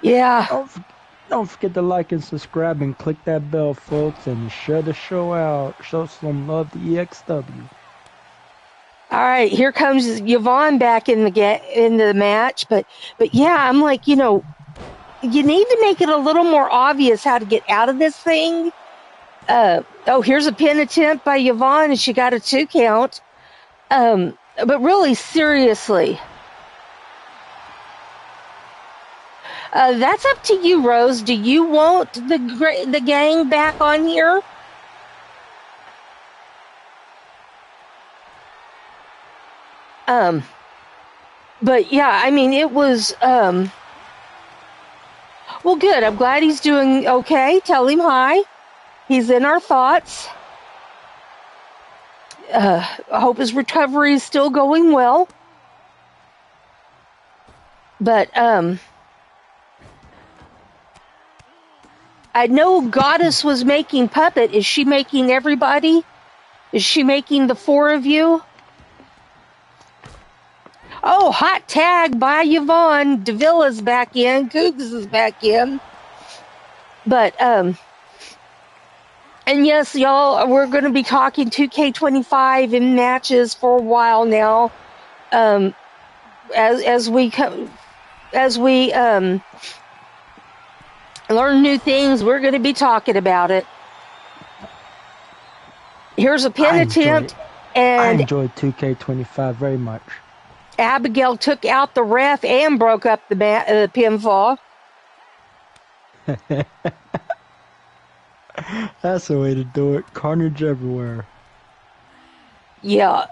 Yeah. Don't forget to like and subscribe and click that bell, folks, and share the show out. Show some love to EXW. All right, here comes Yvonne back in the match, but yeah, I'm like, you need to make it a little more obvious how to get out of this thing. Here's a pin attempt by Yvonne, and she got a 2 count. But really, seriously, that's up to you, Rose. Do you want the gang back on here? But yeah, I mean, it was, well, good. I'm glad he's doing okay. Tell him hi. He's in our thoughts. I hope his recovery is still going well. But, I know Goddess was making Puppet. Is she making everybody? Is she making the 4 of you? Oh, hot tag by Yvonne. Davila's back in. Cougs is back in. But, and yes, y'all, we're going to be talking 2K25 in matches for a while now. As we learn new things, we're going to be talking about it. Here's a pin attempt, and I enjoyed 2K25 very much. Abigail took out the ref and broke up the pinfall. That's the way to do it. Carnage everywhere. Yeah.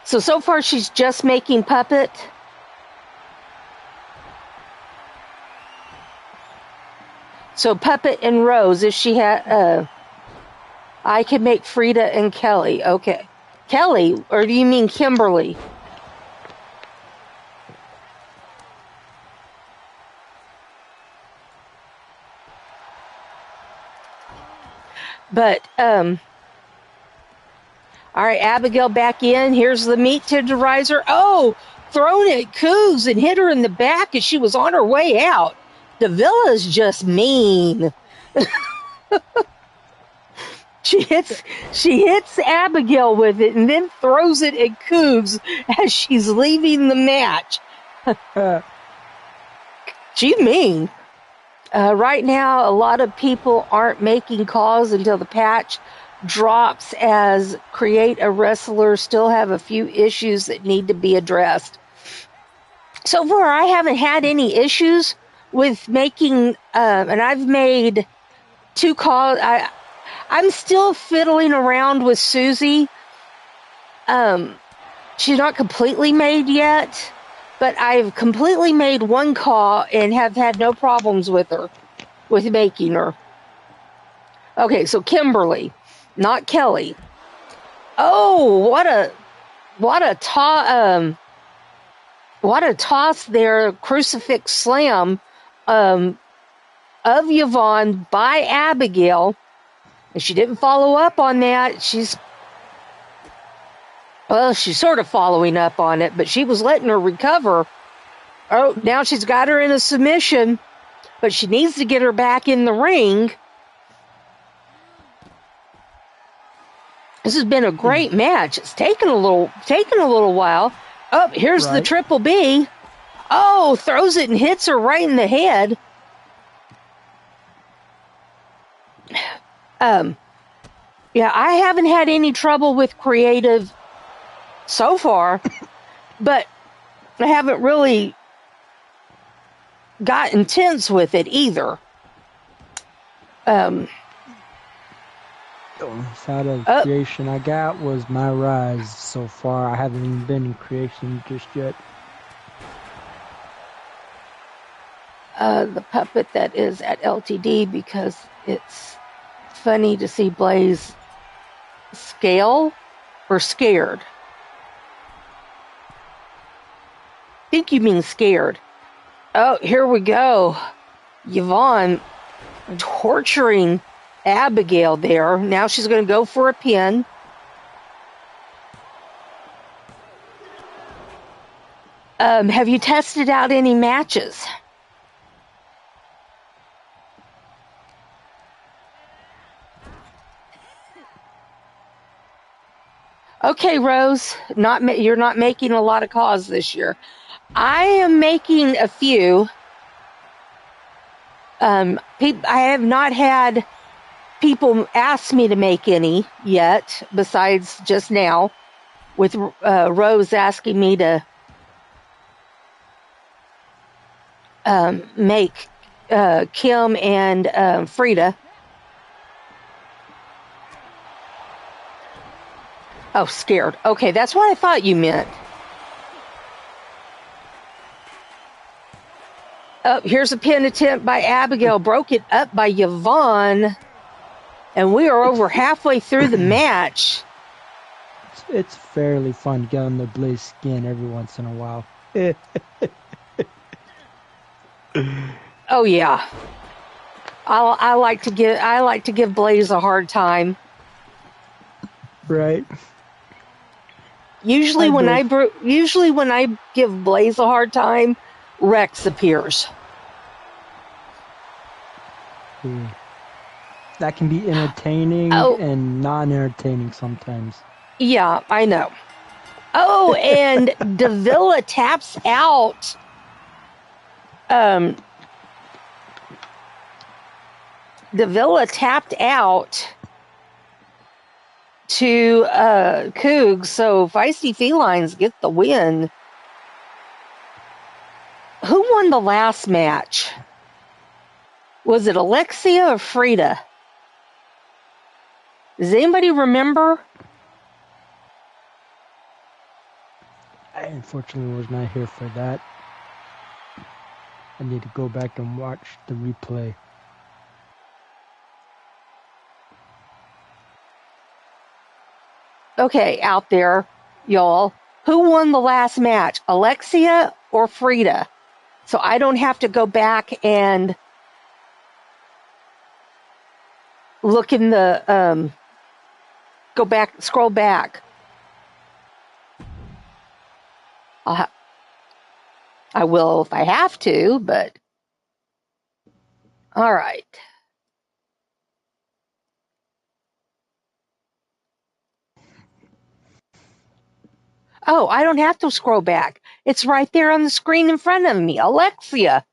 So far she's just making Puppet. So Puppet and Rose, if she had, I could make Frida and Kelly. Okay. Kelly, or do you mean Kimberly? But, all right, Abigail back in. Here's the meat tenderizer. Oh, thrown at Cougs and hit her in the back as she was on her way out. Davila's just mean. She hits Abigail with it and then throws it at Cougs as she's leaving the match. She's mean. Right now, a lot of people aren't making calls until the patch drops, as Create a Wrestler still have a few issues that need to be addressed. So far, I haven't had any issues with making, and I've made 2 calls. I'm still fiddling around with Susie. She's not completely made yet, but I've completely made 1 call and have had no problems with her. with making her. Okay, so Kimberly, not Kelly. Oh, what a toss there, crucifix slam of Yvonne by Abigail. And she didn't follow up on that. She's sort of following up on it, but she was letting her recover. Oh, now she's got her in a submission, but she needs to get her back in the ring. This has been a great match. It's taken a little while. Oh, here's the triple B. Oh, throws it and hits her right in the head. Yeah, I haven't had any trouble with creative so far, but I haven't really got intense with it either. The only side of creation I got was my rise so far. I haven't even been in creation just yet. The puppet that is at LTD, because it's funny to see Blaze scale or scared. I think you mean scared. Oh, here we go. Yvonne torturing Abigail there. Now she's going to go for a pin. Have you tested out any matches? Okay, Rose, you're not making a lot of calls this year. I am making a few. I have not had people ask me to make any yet, besides just now, with Rose asking me to make Kim and Frida. Oh, scared. Okay, that's what I thought you meant. Oh, here's a pin attempt by Abigail. Broke it up by Yvonne. And we are over halfway through the match. It's fairly fun getting the Blaze skin every once in a while. Oh yeah, I like to give Blaze a hard time. Right. Usually when I give Blaze a hard time, Rex appears. That can be entertaining and non-entertaining sometimes. Yeah, I know. Oh, and Davila taps out. Davila tapped out to Cougs, so Feisty Felines get the win. Who won the last match? Was it Alexia or Frida? Does anybody remember? I unfortunately was not here for that. I need to go back and watch the replay. Okay, out there, y'all. Who won the last match, Alexia or Frida? So I don't have to go back and look in the, scroll back. I will if I have to, but all right. Oh, I don't have to scroll back. It's right there on the screen in front of me. Alexia.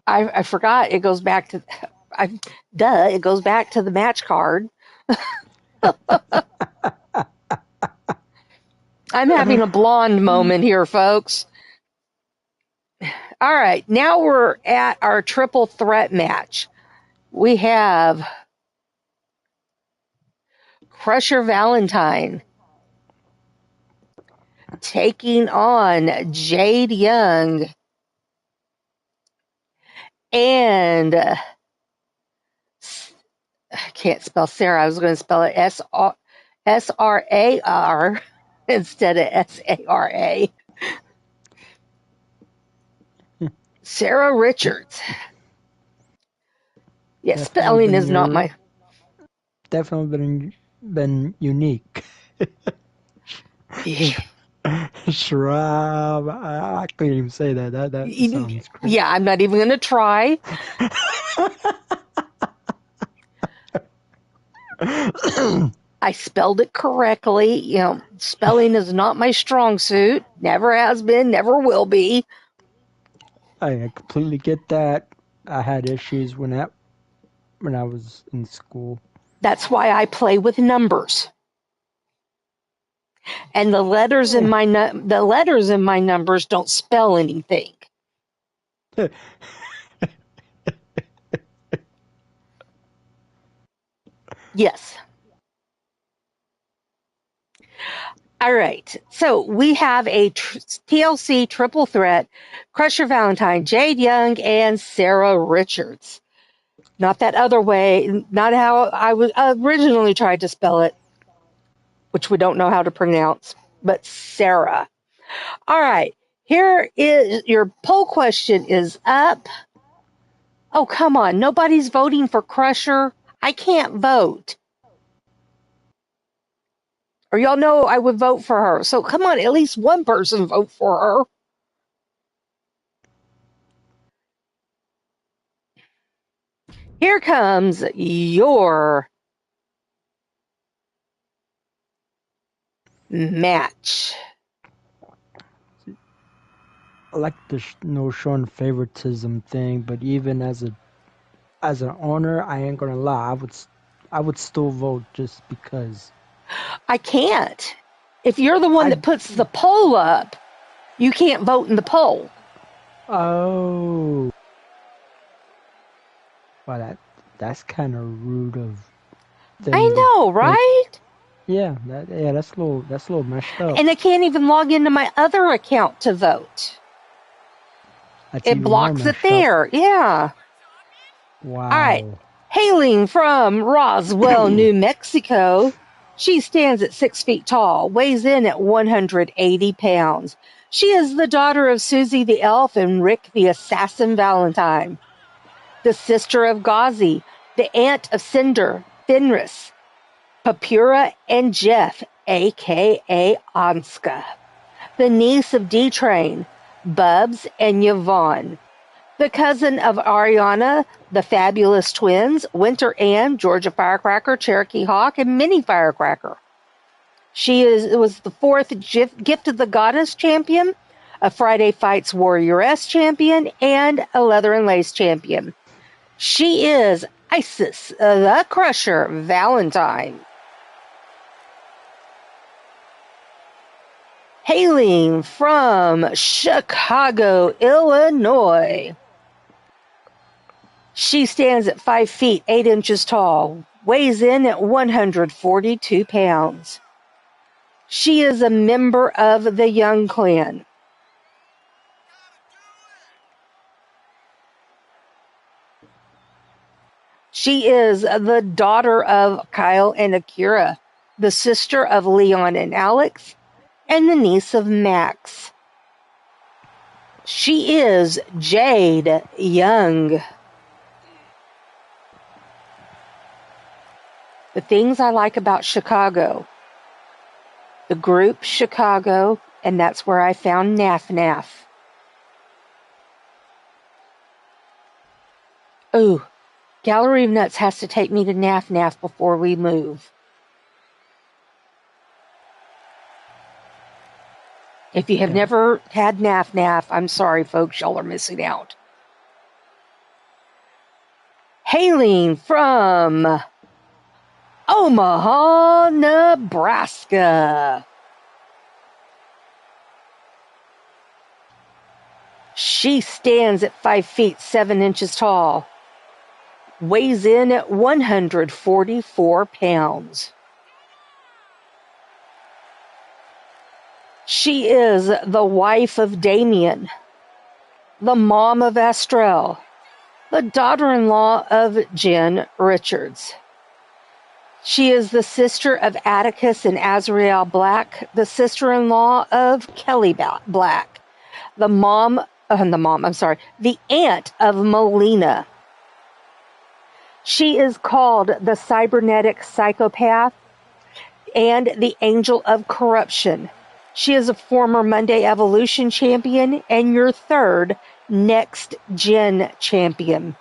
I forgot. It goes back to, it goes back to the match card. I'm having a blonde moment here, folks. All right, now we're at our triple threat match. We have Crusher Valentine taking on Jade Young. And I can't spell Sarah. I was going to spell it Srar instead of Sara. Sarah Richards. Yes, Definitely spelling been is not your my. been unique. Shrub. I couldn't even say that. That sounds great. Yeah, I'm not even going to try. I spelled it correctly. You know, spelling is not my strong suit. Never has been, never will be. I completely get that. I had issues when I was in school. That's why I play with numbers. And the letters in my numbers don't spell anything. Yes. All right. So we have a TLC triple threat: Crusher Valentine, Jade Young, and Sarah Richards. Not that other way, not how I was originally tried to spell it, which we don't know how to pronounce, but Sarah. All right. Here is your poll question is up. Oh, come on. Nobody's voting for Crusher. I can't vote. Or y'all know I would vote for her. So come on, at least one person vote for her. Here comes your match. I like the no showing favoritism thing, but even as an owner, I ain't gonna lie. I would still vote just because. I can't. If you're the one I that puts the poll up, you can't vote in the poll. oh, well that's kind of rude of them to I know, make. right? Yeah, that's a little messed up. And I can't even log into my other account to vote. That's It even more blocks it messed up. there. Yeah. All right. Wow. Hailing from Roswell, New Mexico, she stands at 6 feet tall, weighs in at 180 pounds. She is the daughter of Susie the Elf and Rick the Assassin Valentine, the sister of Ghazi, the aunt of Cinder, Fenris, Papura, and Jeff, a.k.a. Anska, the niece of D-Train, Bubs, and Yvonne, the cousin of Ariana, the Fabulous Twins, Winter Ann, Georgia Firecracker, Cherokee Hawk, and Minnie Firecracker. Was the fourth Gift of the Goddess champion, a Friday Fights Warrioress champion, and a Leather and Lace champion. She is Isis, the Crusher Valentine. Hailing from Chicago, Illinois. She stands at 5 feet, 8 inches tall, weighs in at 142 pounds. She is a member of the Young Clan. She is the daughter of Kyle and Akira, the sister of Leon and Alex, and the niece of Max. She is Jade Young. The things I like about Chicago: the group Chicago, and that's where I found Naf Naf. Ooh, Gallery of Nuts has to take me to Naf Naf before we move. If you have Yeah. never had Naf Naf, I'm sorry, folks, y'all are missing out. Hailing from Omaha, Nebraska. She stands at 5 feet 7 inches tall, weighs in at 144 pounds. She is the wife of Damien, the mom of Astrel, the daughter-in-law of Jen Richards. She is the sister of Atticus and Azrael Black, the sister-in-law of Kelly Black, the aunt of Melina. She is called the cybernetic psychopath and the angel of corruption. She is a former Monday Evolution champion and your third Next Gen champion.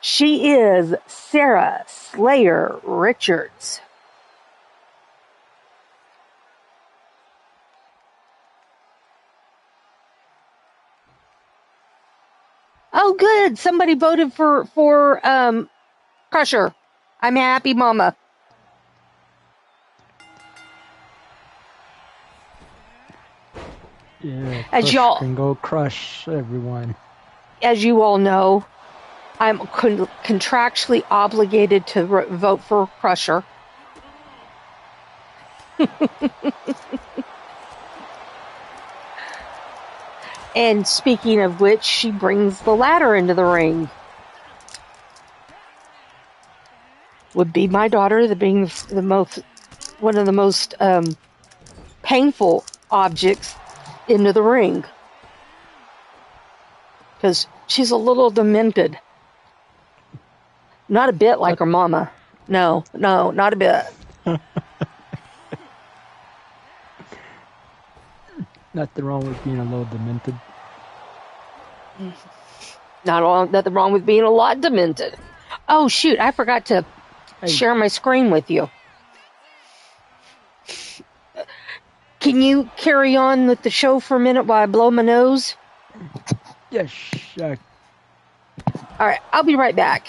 She is Sarah Slayer Richards. Oh, good. Somebody voted for Crusher. I'm a happy mama. Yeah, As y'all can go crush everyone. As you all know, I'm contractually obligated to vote for Crusher. And speaking of which, she brings the ladder into the ring. Would be my daughter, being one of the most painful objects into the ring. Because she's a little demented. Not a bit like her mama. No, not a bit. Nothing wrong with being a little demented. Nothing wrong with being a lot demented. Oh, shoot, I forgot to share my screen with you. Can you carry on with the show for a minute while I blow my nose? Yes. All right, I'll be right back.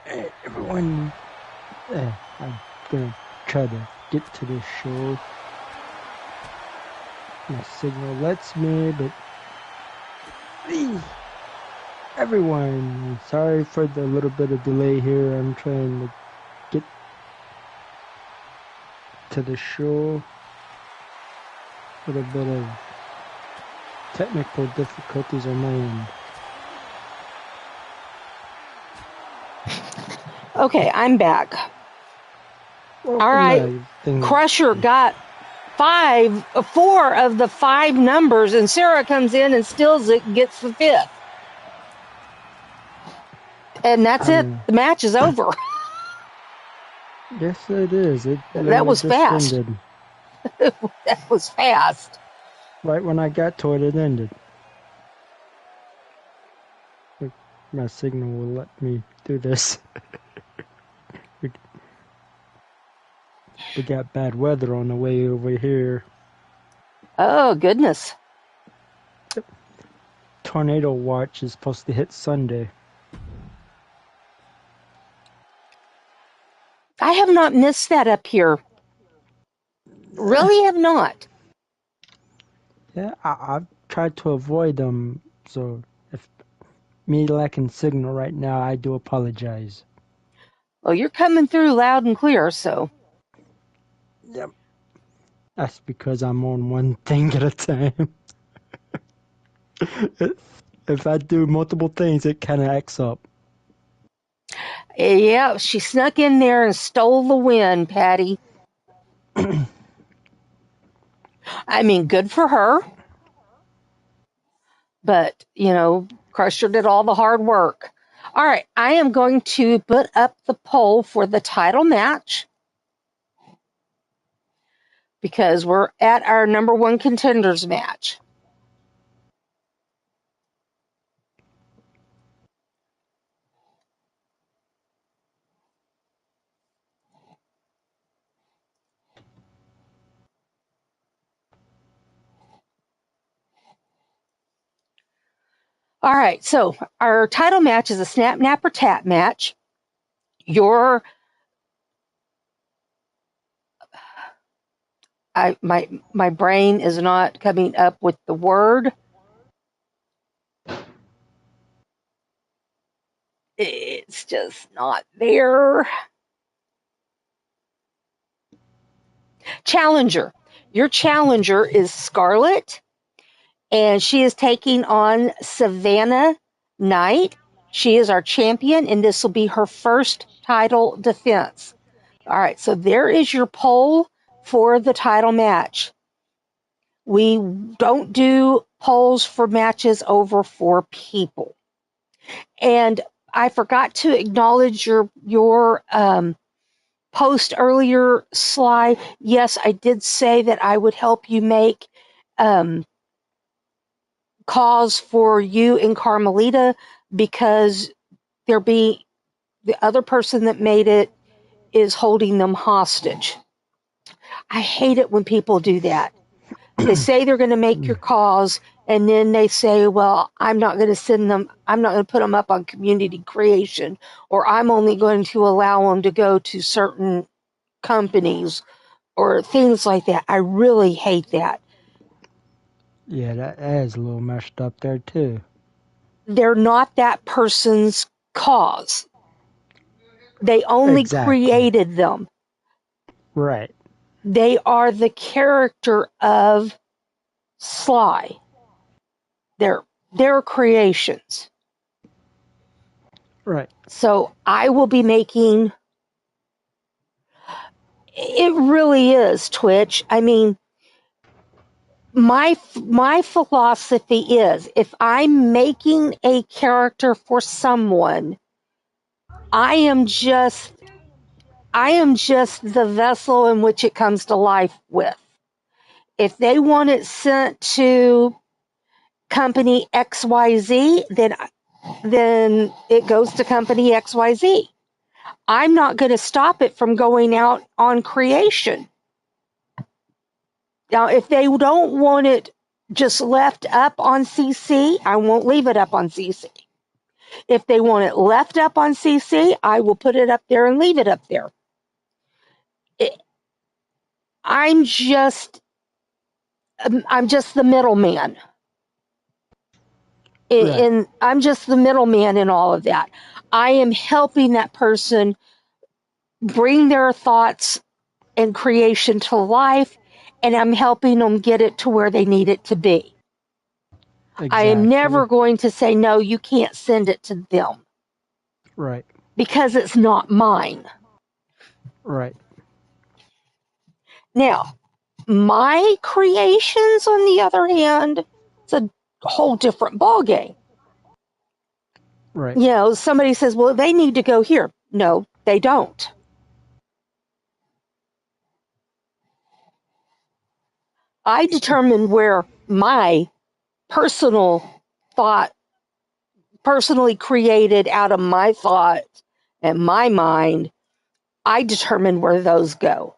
Hey, everyone. I'm gonna try to get to this show. My signal lets me, but please, everyone, sorry for the little bit of delay here. I'm trying to get to the show. A little bit of technical difficulties on my end. Okay, I'm back. Welcome. All right, Crusher got 4 of the 5 numbers, and Sarah comes in and steals it and gets the 5th. And that's it. The match is over. Yes, it is. That was fast. Ended. That was fast. Right when I got to it, it ended. My signal will let me do this. We got bad weather on the way over here. Oh, goodness. Yep. Tornado watch is supposed to hit Sunday. I have not missed that up here. Really have not. Yeah, I've tried to avoid them, so if me lacking signal right now, I do apologize. Well, you're coming through loud and clear, so. Yep. That's because I'm on one thing at a time. If I do multiple things, it kind of acts up. Yeah, she snuck in there and stole the win, Patty. I mean, good for her. But, Crusher did all the hard work. All right, I am going to put up the poll for the title match because we're at our number 1 contenders match. All right, so our title match is a snap, nap, or tap match. My brain is not coming up with the word. It's just not there. Challenger. Your challenger is Scarlet, and she is taking on Savannah Knight. She is our champion, and this will be her first title defense. All right, so there is your poll for the title match. We don't do polls for matches over 4 people. And I forgot to acknowledge your post earlier, Sly. Yes, I did say that I would help you make calls for you and Carmelita because the other person that made it is holding them hostage. I hate it when people do that. They say they're going to make your calls, and then they say, well, I'm not going to send them, I'm not going to put them up on community creation, or I'm only going to allow them to go to certain companies or things like that. I really hate that. Yeah, that is a little messed up there too. They're not that person's cause. They only Exactly. created them. Right. They are the character of Sly. They're their creations. Right. So I will be making it really is Twitch. I mean, my philosophy is if I'm making a character for someone, I am just I am just the vessel in which it comes to life with. If they want it sent to company XYZ, then it goes to company XYZ. I'm not going to stop it from going out on creation. Now, if they don't want it just left up on CC, I won't leave it up on CC. If they want it left up on CC, I will put it up there and leave it up there. It, I'm just I'm just the middleman. Right. I'm just the middleman in all of that. I am helping that person bring their thoughts and creation to life, and I'm helping them get it to where they need it to be. I am never Exactly. going to say, no, you can't send it to them Right. because it's not mine. Right. Now, my creations, on the other hand, it's a whole different ballgame. Right. You know, somebody says, well, they need to go here. No, they don't. I determine where my personal thought, personally created out of my thoughts and my mind, I determine where those go.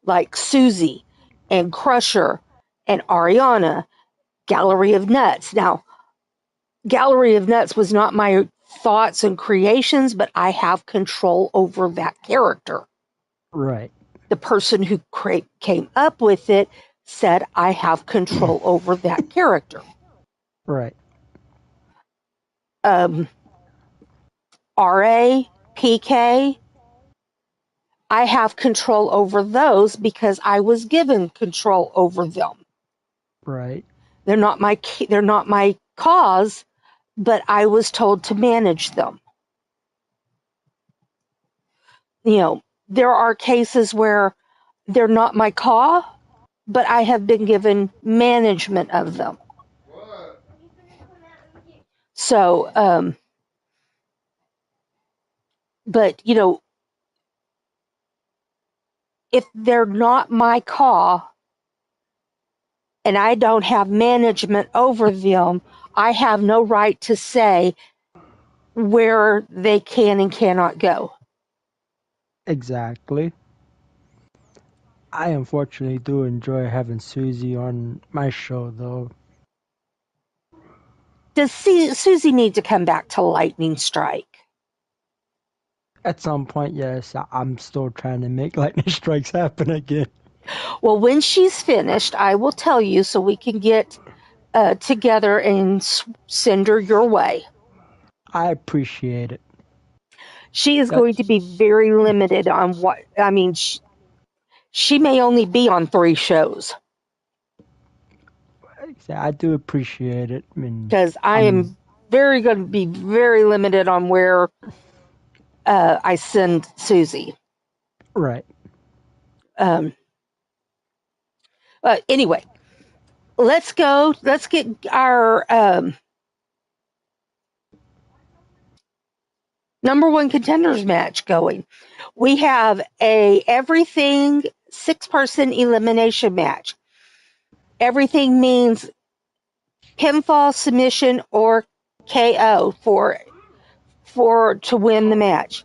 Like Susie and Crusher and Ariana, Gallery of Nuts. Now, Gallery of Nuts was not my thoughts and creations, but I have control over that character. Right. The person who came up with it said, I have control over that character. Right. RA, PK, I have control over those because I was given control over them. Right. They're not my cause, but I was told to manage them. You know, there are cases where they're not my call, but I have been given management of them. So, but you know, if they're not my call and I don't have management over them, I have no right to say where they can and cannot go. Exactly. I unfortunately do enjoy having Susie on my show, though. Does Susie need to come back to Lightning Strike? At some point, yes, I'm still trying to make lightning strikes happen again. Well, when she's finished, I will tell you so we can get together and send her your way. I appreciate it. She is going to be That's very limited on what I mean. She may only be on 3 shows I do appreciate it. I mean, because I I'm am going to be very limited on where I send Susie. right. Um, anyway, let's go. Let's get our number 1 contenders match going. We have a everything 6-person elimination match. Everything means pinfall, submission, or KO for to win the match.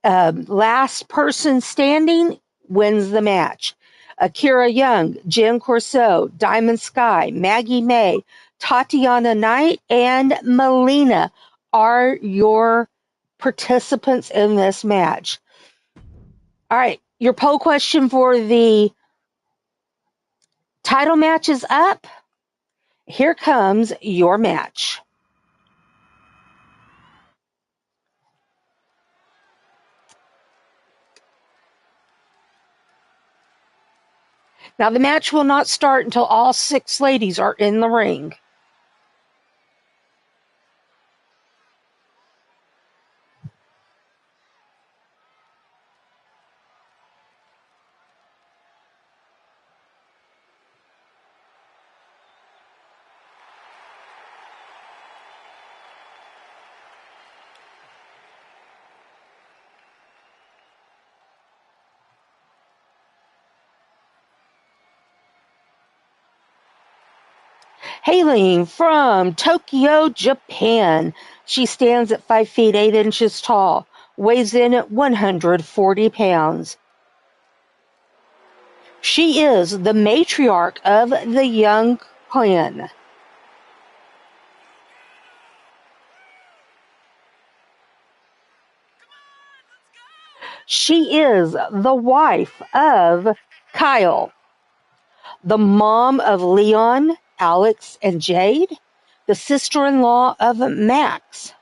Last person standing wins the match. Akira Young, Jen Corso, Diamond Sky, Maggie May, Tatiana Knight, and Melina are your participants in this match. All right, your poll question for the title match is up. Here comes your match. Now, the match will not start until all 6 ladies are in the ring. Hailing from Tokyo, Japan, she stands at 5 feet 8 inches tall, weighs in at 140 pounds. She is the matriarch of the Young clan. She is the wife of Kyle, the mom of Leon, Alex, and Jade, the sister-in-law of Max.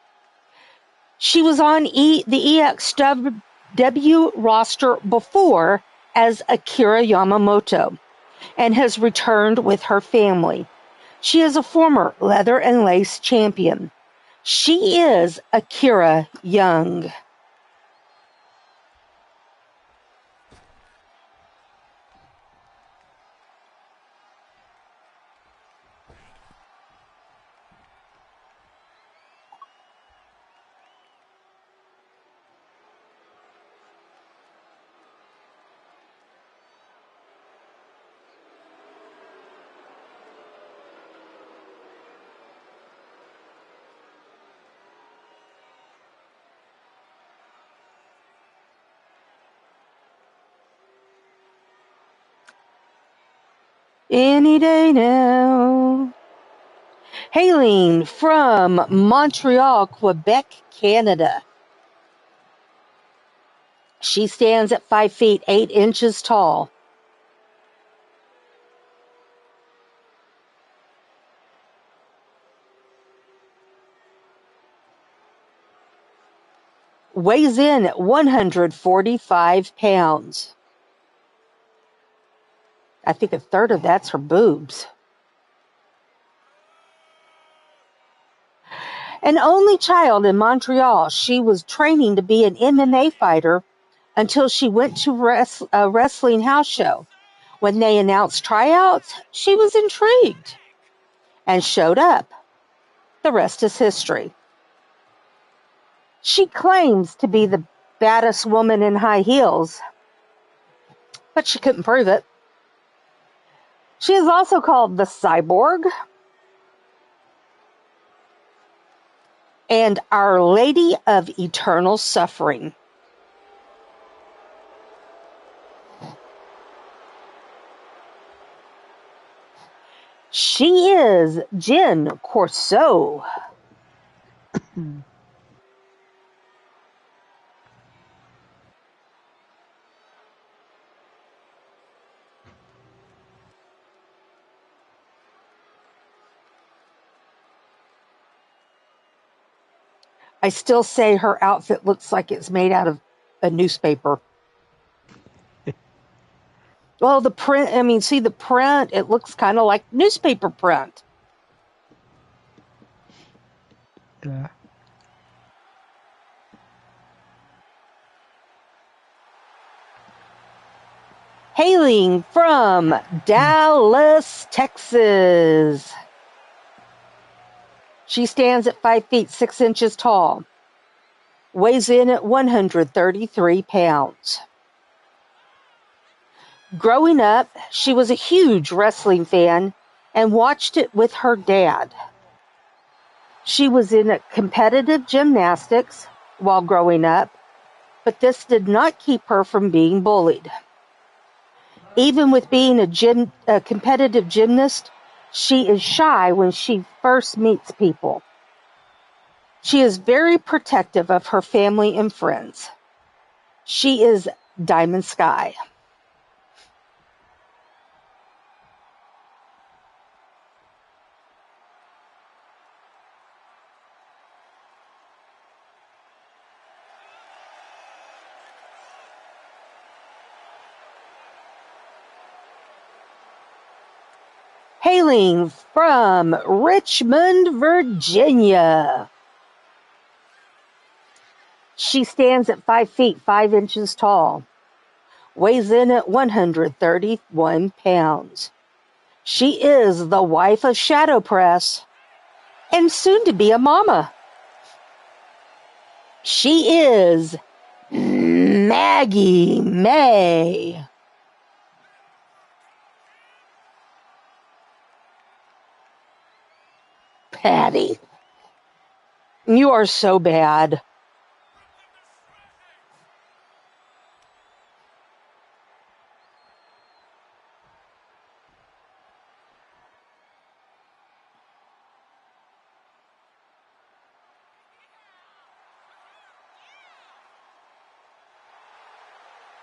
She was on the EXW roster before as Akira Yamamoto and has returned with her family. She is a former leather and lace champion. She is Akira Young. Any day now. Hailing from Montreal, Quebec, Canada. She stands at 5 feet 8 inches tall. Weighs in at 145 pounds. I think a third of that's her boobs. An only child in Montreal, she was training to be an MMA fighter until she went to a wrestling house show. When they announced tryouts, she was intrigued and showed up. The rest is history. She claims to be the baddest woman in high heels, but she couldn't prove it. She is also called the Cyborg and Our Lady of Eternal Suffering. She is Jen Corso. I still say her outfit looks like it's made out of a newspaper. Well, the print, I mean, see the print, it looks kind of like newspaper print. Yeah. Hailing from Dallas, Texas. She stands at 5 feet 6 inches tall, weighs in at 133 pounds. Growing up, she was a huge wrestling fan and watched it with her dad. She was in competitive gymnastics while growing up, but this did not keep her from being bullied. Even with being a competitive gymnast, she is shy when she first meets people. She is very protective of her family and friends. She is Diamond Sky. Hailing from Richmond, Virginia. She stands at 5 feet 5 inches tall, weighs in at 131 pounds. She is the wife of Shadow Press and soon to be a mama. She is Maggie May. Patty, you are so bad.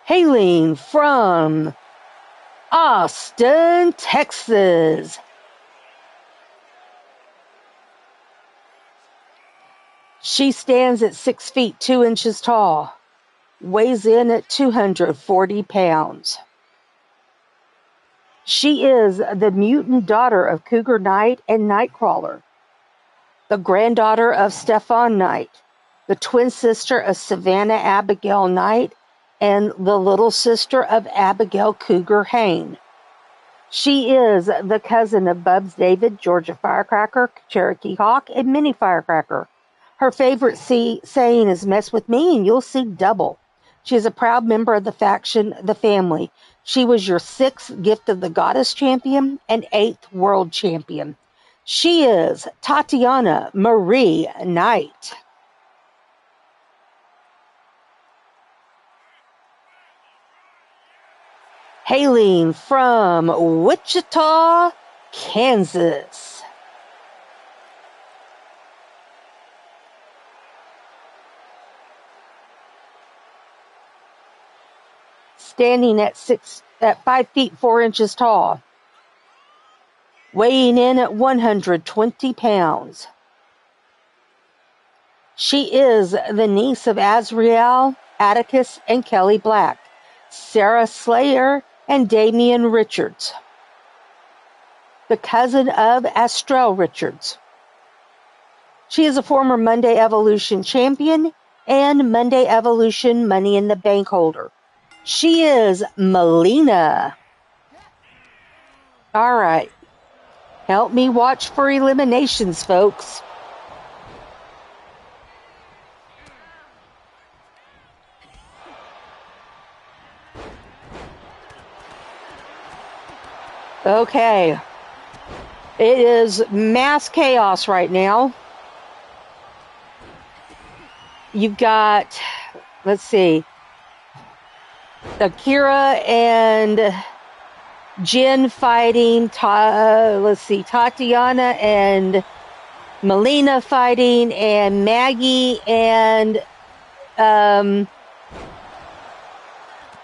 Hailing from Austin, Texas. She stands at 6 feet 2 inches tall, weighs in at 240 pounds. She is the mutant daughter of Cougar Knight and Nightcrawler, the granddaughter of Stefan Knight, the twin sister of Savannah Abigail Knight, and the little sister of Abigail Cougar Hain. She is the cousin of Bubs David, Georgia Firecracker, Cherokee Hawk, and Minnie Firecracker. Her favorite saying is "mess with me and you'll see double." She is a proud member of the faction The Family. She was your 6th Gift of the Goddess champion and 8th World champion. She is Tatiana Marie Knight. Hailing from Wichita, Kansas. Standing at 5 feet 4 inches tall, weighing in at 120 pounds. She is the niece of Azrael, Atticus, and Kelly Black, Sarah Slayer, and Damian Richards, the cousin of Astrell Richards. She is a former Monday Evolution champion and Monday Evolution Money in the Bank holder. She is Melina. All right. Help me watch for eliminations, folks. Okay. It is mass chaos right now. You've got, let's see, Akira and Jen fighting. Tatiana and Melina fighting, and Maggie and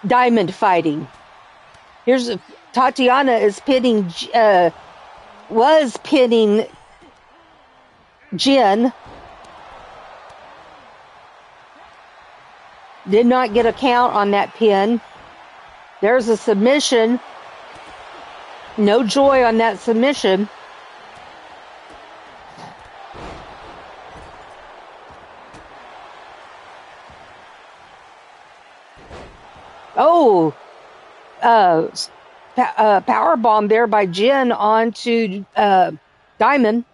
Diamond fighting. Tatiana is was pinning Jen. Did not get a count on that pin. There's a submission. No joy on that submission. Oh, power bomb there by Jen onto Diamond.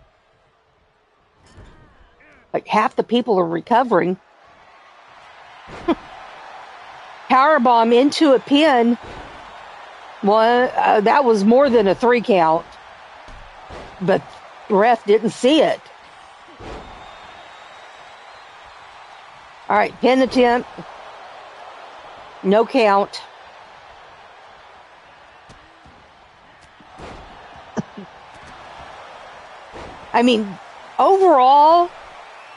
Like half the people are recovering. Power bomb into a pin. Well, that was more than a 3 count, but ref didn't see it. All right, pin attempt. No count. I mean, overall,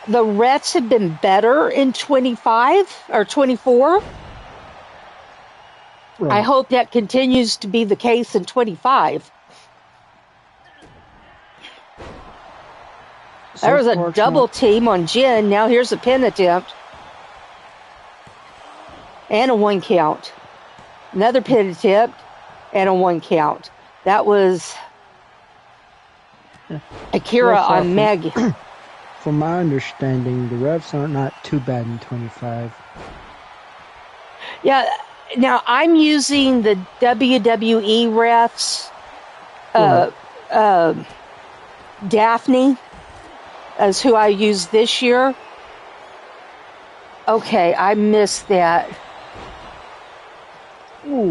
the refs have been better in 25 or 24. Right. I hope that continues to be the case in 25. So There was a far, double team on Jen. Now here's a pin attempt. And a 1 count. Another pin attempt and a 1 count. That was Akira So far on Maggie. From my understanding, the refs are not too bad in 25. Yeah, now I'm using the WWE refs. Daphne is who I used this year. Okay, I missed that. Ooh,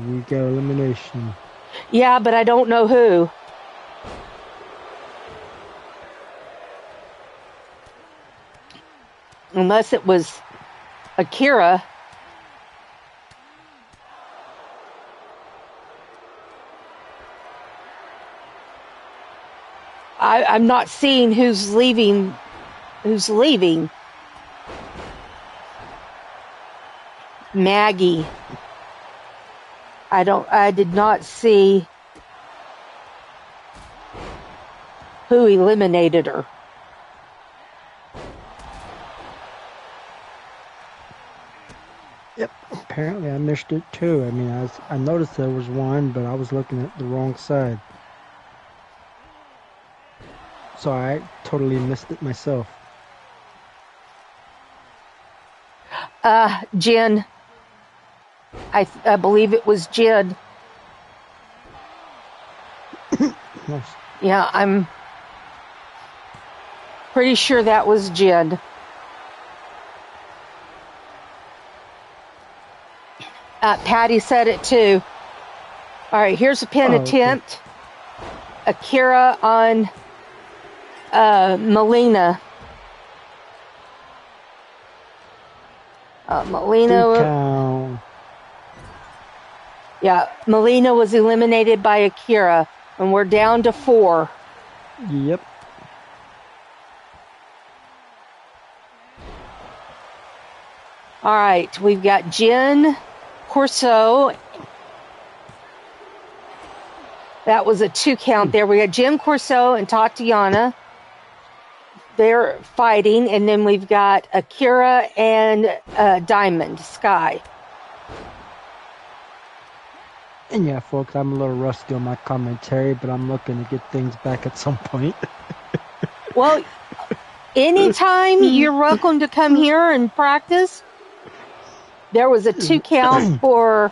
we got elimination. Yeah, but I don't know who. Unless it was Akira. I'm not seeing who's leaving. Who's leaving? Maggie. I did not see who eliminated her. Yep, apparently I missed it too. I mean, I noticed there was one, but I was looking at the wrong side. So I totally missed it myself. Jen. I believe it was Jen. Nice. Yeah, I'm pretty sure that was Jen. Patty said it too. All right, here's a pin attempt. Okay. Akira on Melina. Melina. Yeah, Melina was eliminated by Akira, and we're down to 4. Yep. All right, we've got Jen Corso. That was a 2 count there. We got Jen Corso and Tatiana. They're fighting, and then we've got Akira and Diamond Sky. And yeah, folks, I'm a little rusty on my commentary, but I'm looking to get things back at some point. Well, anytime you're welcome to come here and practice. There was a 2 count for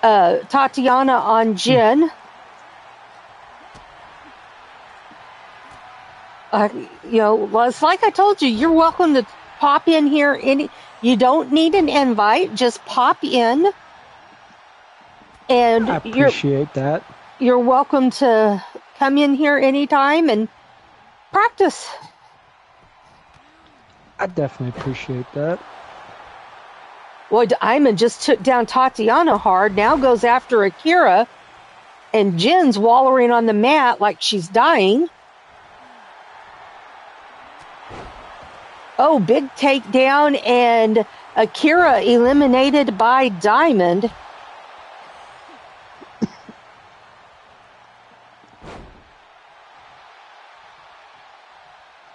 Tatiana on Jen. It's like I told you, you're welcome to pop in here. You don't need an invite. Just pop in. And I appreciate that. You're welcome to come in here anytime and practice. I definitely appreciate that. Well, Iman just took down Tatiana hard, now goes after Akira, and Jen's wallowing on the mat like she's dying. Oh, big takedown, and Akira eliminated by Diamond.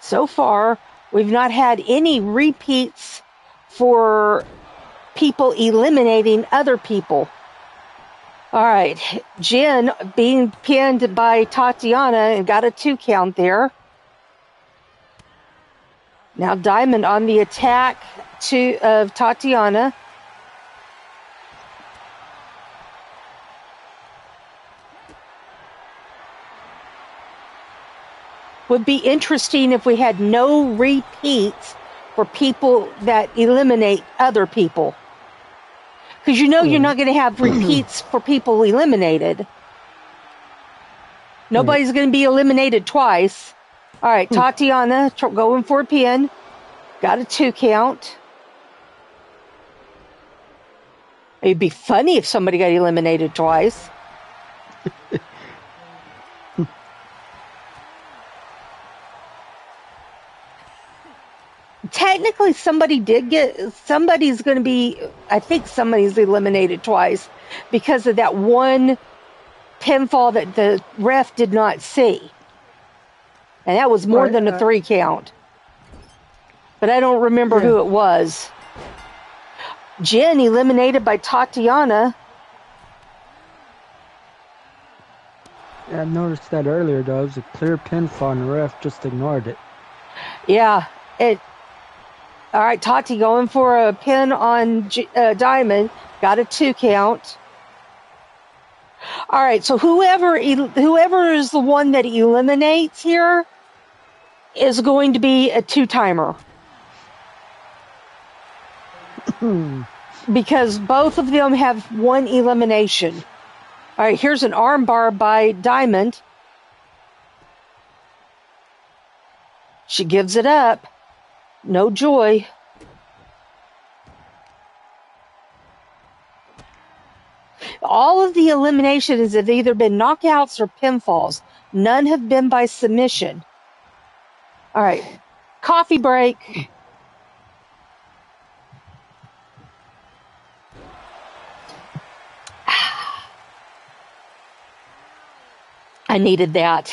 So far, we've not had any repeats for people eliminating other people. All right. Jen being pinned by Tatiana and got a 2 count there. Now Diamond on the attack of Tatiana. Would be interesting if we had no repeats for people that eliminate other people. Because you're not going to have repeats for people eliminated. Nobody's going to be eliminated twice. All right, Tatiana going for a pin. Got a 2 count. It'd be funny if somebody got eliminated twice. Technically, somebody's going to be, I think somebody's eliminated twice because of that one pinfall that the ref did not see. And that was more than a 3 count. But I don't remember who it was. Jen eliminated by Tatiana. I noticed that earlier, though. It was a clear pinfall, and the ref just ignored it. Yeah. All right, Tati going for a pin on Diamond. Got a 2 count. All right, so whoever is the one that eliminates here is going to be a 2-timer. Because both of them have 1 elimination. All right, here's an armbar by Diamond. She gives it up. No joy. All of the eliminations have either been knockouts or pinfalls. None have been by submission. All right, coffee break. I needed that.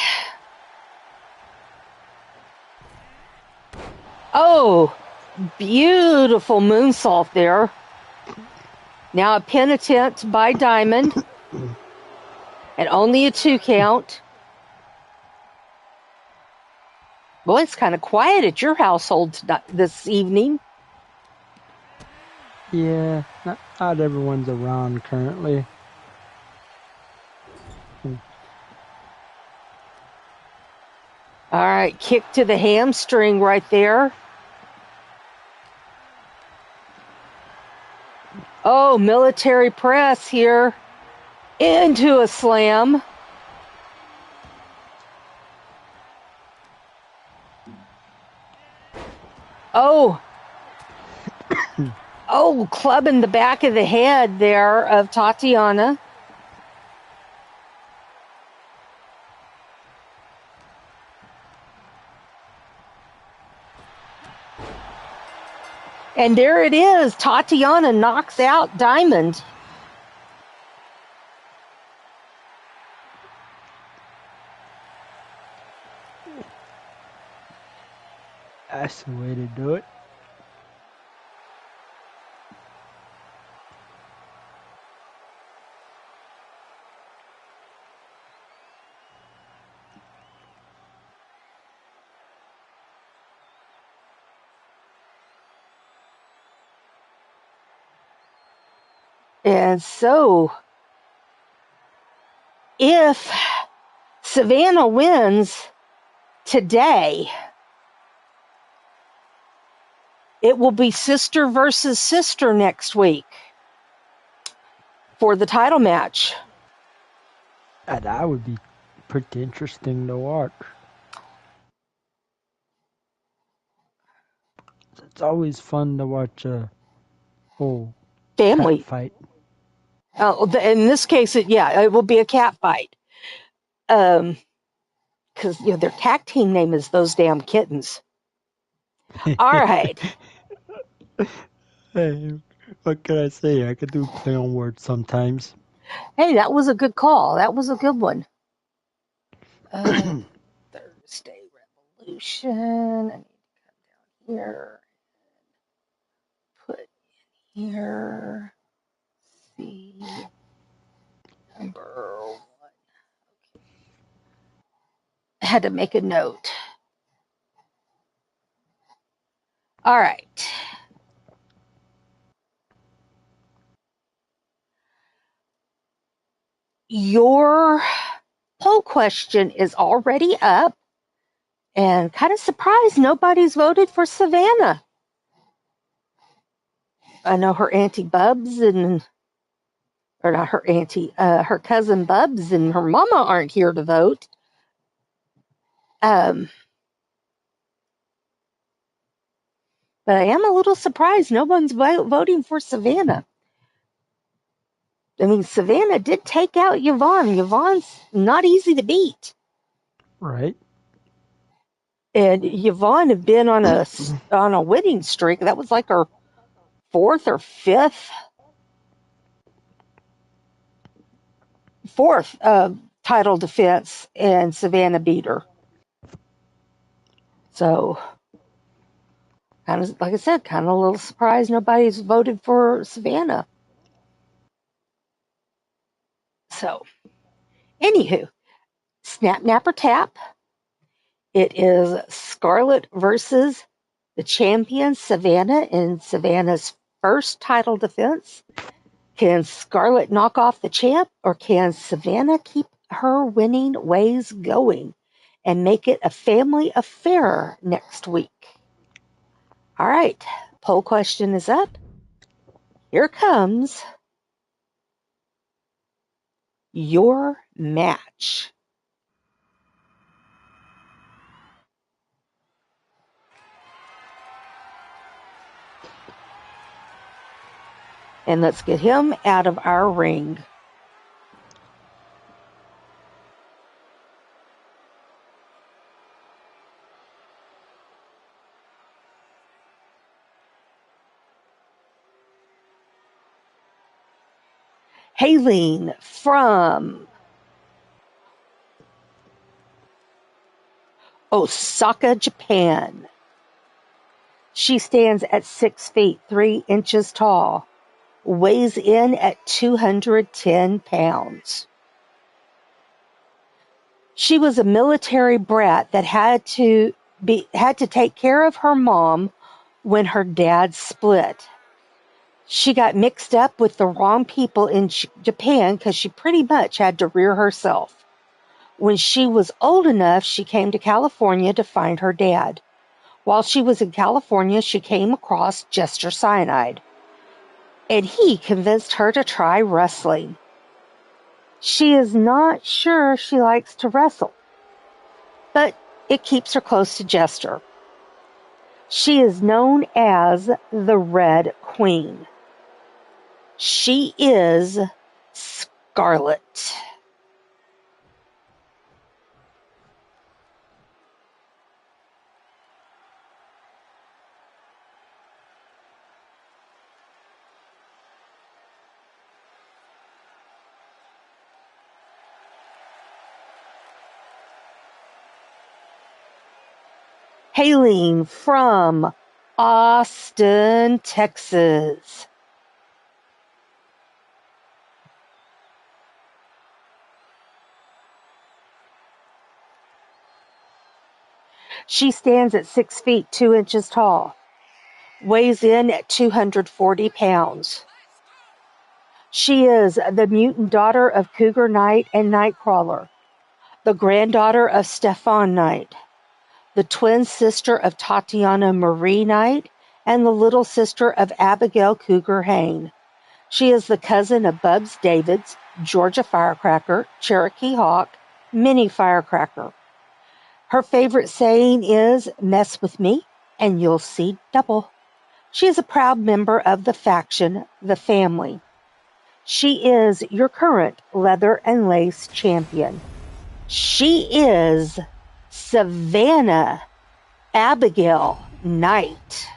Oh, beautiful moonsault there. Now a pin attempt by Diamond. And only a 2 count. Boy, it's kind of quiet at your household this evening. Yeah, not everyone's around currently. All right, kick to the hamstring right there. Oh, military press here into a slam. Oh, clubbing the back of the head there of Tatiana. And there it is. Tatiana knocks out Diamond. That's the way to do it. And so, if Savannah wins today, it will be sister versus sister next week for the title match. That would be pretty interesting to watch. It's always fun to watch a whole Family cat fight. In this case, it will be a cat fight. Because their tag team name is Those Damn Kittens. All right. Hey, what can I say? I could do play on words sometimes. Hey, that was a good call. That was a good one. Thursday Revolution. I need to come down here. Put in here. See. Had to make a note. All right. Your poll question is already up, and kind of surprised nobody's voted for Savannah. I know her auntie Bubs or not her auntie, her cousin Bubs and her mama aren't here to vote. But I am a little surprised no one's voting for Savannah. I mean, Savannah did take out Yvonne. Yvonne's not easy to beat. Right. And Yvonne had been on a winning streak. That was like her fourth title defense, and Savannah beat her. So, kind of like I said, kind of a little surprised nobody's voted for Savannah. So, anywho, snap, napper, tap. It is Scarlett versus the champion Savannah in Savannah's first title defense. Can Scarlett knock off the champ, or can Savannah keep her winning ways going and make it a family affair next week? All right, poll question is up. Here comes your match. And let's get him out of our ring. Hailing from Osaka, Japan. She stands at 6 feet 3 inches tall, weighs in at 210 pounds. She was a military brat that had to take care of her mom when her dad split. She got mixed up with the wrong people in Japan because she pretty much had to rear herself. When she was old enough, she came to California to find her dad. While she was in California, she came across Jester Cyanide, and he convinced her to try wrestling. She is not sure she likes to wrestle, but it keeps her close to Jester. She is known as the Red Queen. She is Scarlett. Hailing from Austin, Texas. She stands at 6 feet 2 inches tall, weighs in at 240 pounds. She is the mutant daughter of Cougar Knight and Nightcrawler, the granddaughter of Stefan Knight, the twin sister of Tatiana Marie Knight, and the little sister of Abigail Cougar Hain. She is the cousin of Bubs Davids, Georgia Firecracker, Cherokee Hawk, Minnie Firecracker. Her favorite saying is, "Mess with me, and you'll see double." She is a proud member of the faction, the Family. She is your current leather and lace champion. She is Savannah Abigail Knight.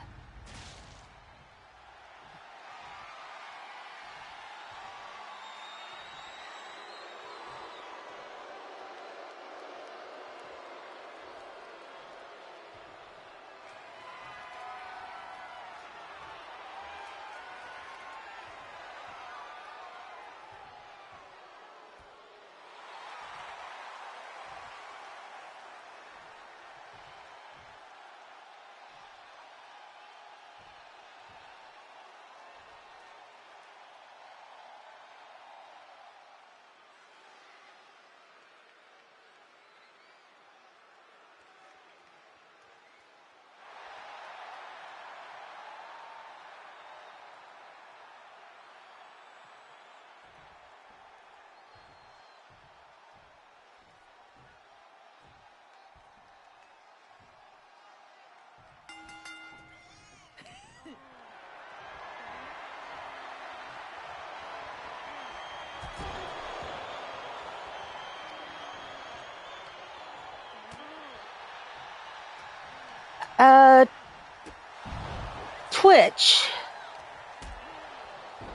Twitch,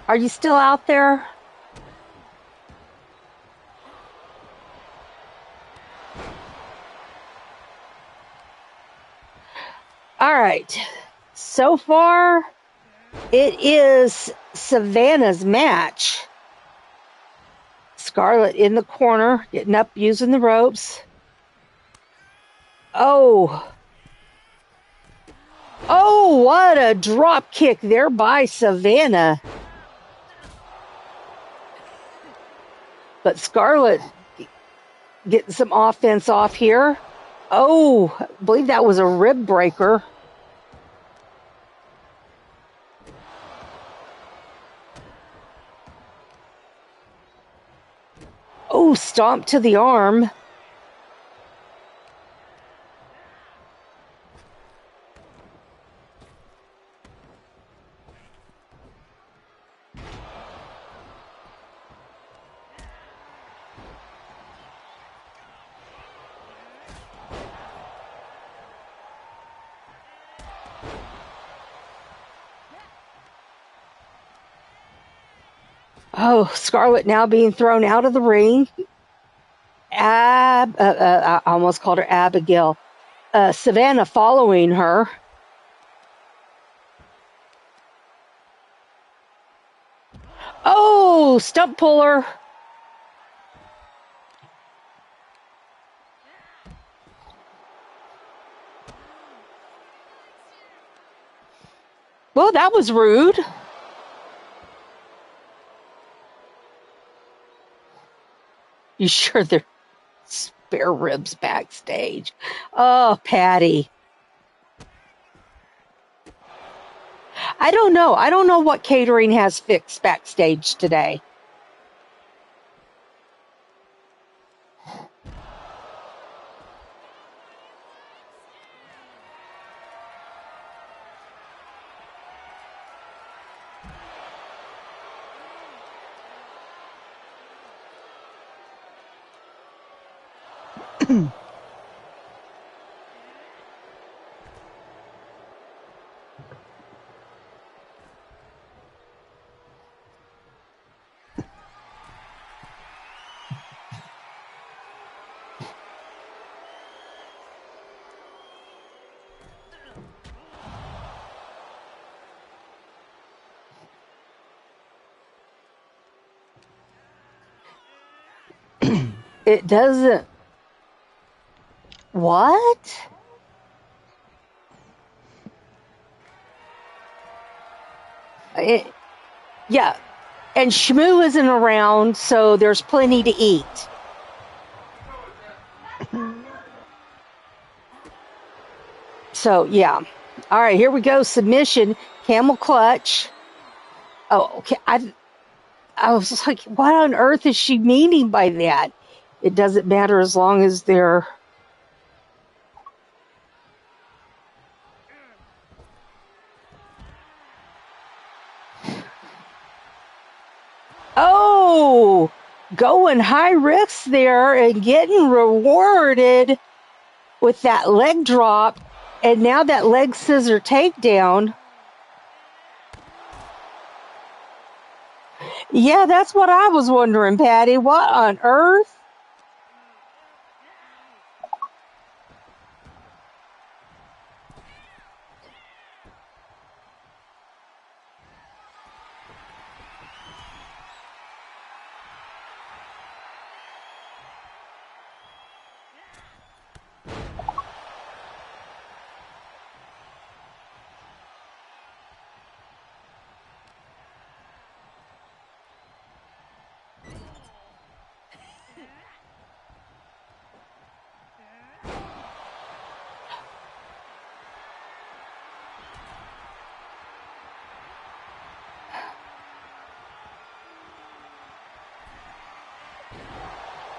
are you still out there? All right. So far, it is Savannah's match. Scarlett in the corner, getting up, using the ropes. Oh, what a drop kick there by Savannah. But Scarlett getting some offense off here. Oh, I believe that was a rib breaker. Oh, stomp to the arm. Oh, Scarlett now being thrown out of the ring. I almost called her Abigail. Savannah following her. Oh, stump puller. Well, that was rude. You sure they're spare ribs backstage? Oh, Patty. I don't know. I don't know what catering has fixed backstage today. It doesn't. What? Yeah. And Shmoo isn't around, so there's plenty to eat. So, yeah. All right, here we go. Submission, camel clutch. Oh, okay. I was just like, what on earth is she meaning by that? It doesn't matter as long as they're. Oh, going high risk there and getting rewarded with that leg drop. And now that leg scissor takedown. Yeah, that's what I was wondering, Patty. What on earth?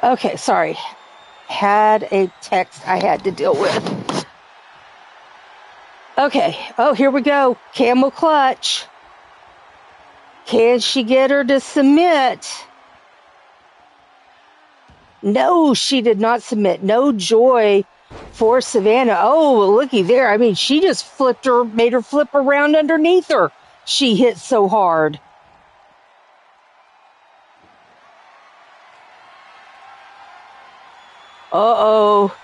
Okay, sorry. Had a text I had to deal with. Okay. Oh, here we go. Camel clutch. Can she get her to submit? No, she did not submit. No joy for Savannah. Oh, looky there. I mean, she just made her flip around underneath her. She hit so hard. Uh-oh.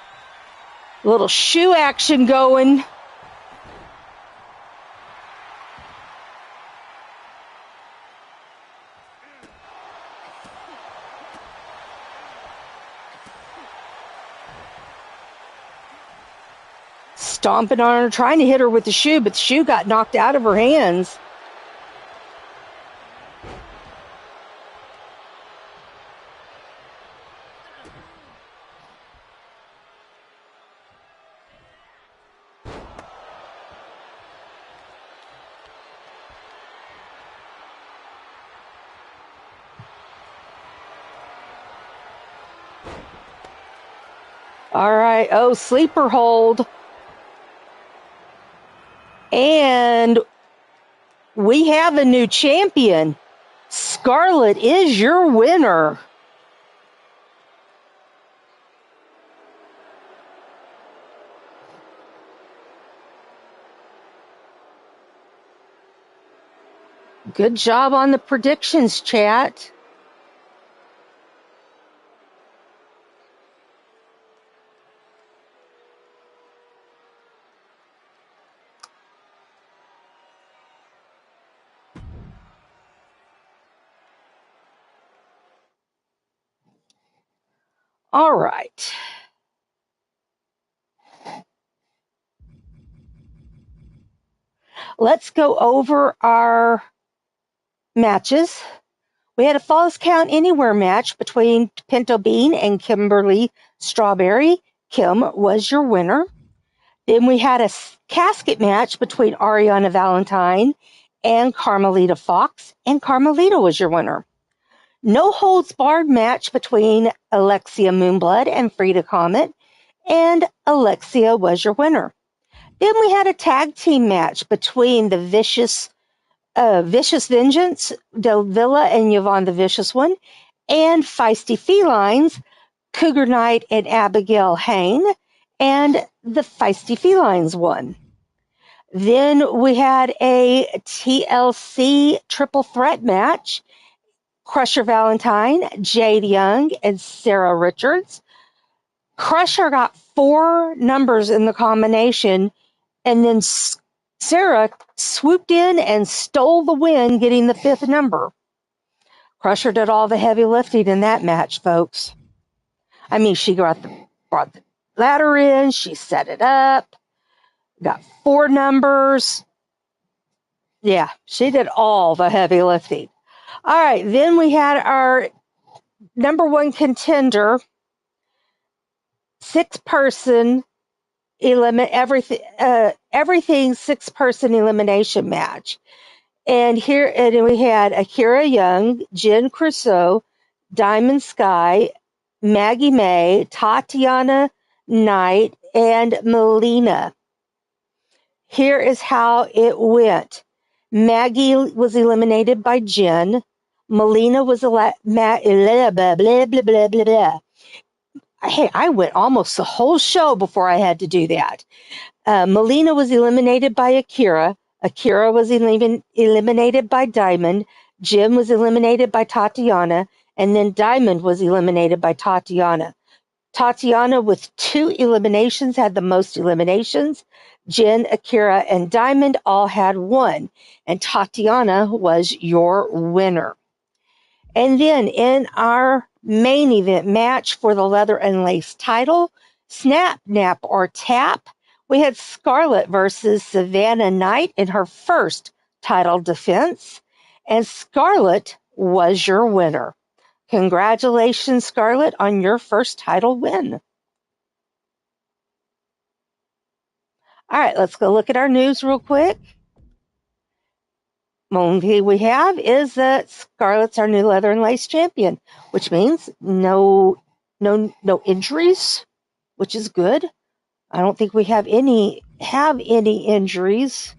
Little shoe action going. Stomping on her, trying to hit her with the shoe, but the shoe got knocked out of her hands. All right. Oh, sleeper hold. And we have a new champion. Scarlett is your winner. Good job on the predictions, chat. All right. Let's go over our matches. We had a Falls Count Anywhere match between Pinto Bean and Kimberly Strawberry. Kim was your winner. Then we had a casket match between Ariana Valentine and Carmelita Fox, and Carmelita was your winner. No holds barred match between Alexia Moonblood and Frida Comet, and Alexia was your winner. Then we had a tag team match between the Vicious Vengeance, Del Villa and Yvonne the Vicious One, and Feisty Felines, Cougar Knight and Abigail Hain, and the Feisty Felines won. Then we had a TLC triple threat match. Crusher Valentine, Jade Young, and Sarah Richards. Crusher got 4 numbers in the combination, and then Sarah swooped in and stole the win, getting the 5th number. Crusher did all the heavy lifting in that match, folks. I mean, she brought the ladder in, she set it up, got 4 numbers. Yeah, she did all the heavy lifting. All right, then we had our number 1 contender, 6-person everything 6-person elimination match. And we had Akira Young, Jen Crusoe, Diamond Sky, Maggie May, Tatiana Knight, and Melina. Here is how it went. Maggie was eliminated by Jen. Melina was blah, blah, blah, blah, blah, blah, blah. Hey, I went almost the whole show before I had to do that. Melina was eliminated by Akira. Akira was eliminated by Diamond. Jim was eliminated by Tatiana. And then Diamond was eliminated by Tatiana. Tatiana, with 2 eliminations, had the most eliminations. Jen, Akira, and Diamond all had 1. And Tatiana was your winner. And then in our main event match for the Leather and Lace title, Snap, Nap, or Tap, we had Scarlett versus Savannah Knight in her first title defense, and Scarlett was your winner. Congratulations, Scarlett, on your first title win. All right, let's go look at our news real quick. The only thing we have is that Scarlett's our new Leather and Lace champion, which means no injuries, which is good. I don't think we have any injuries.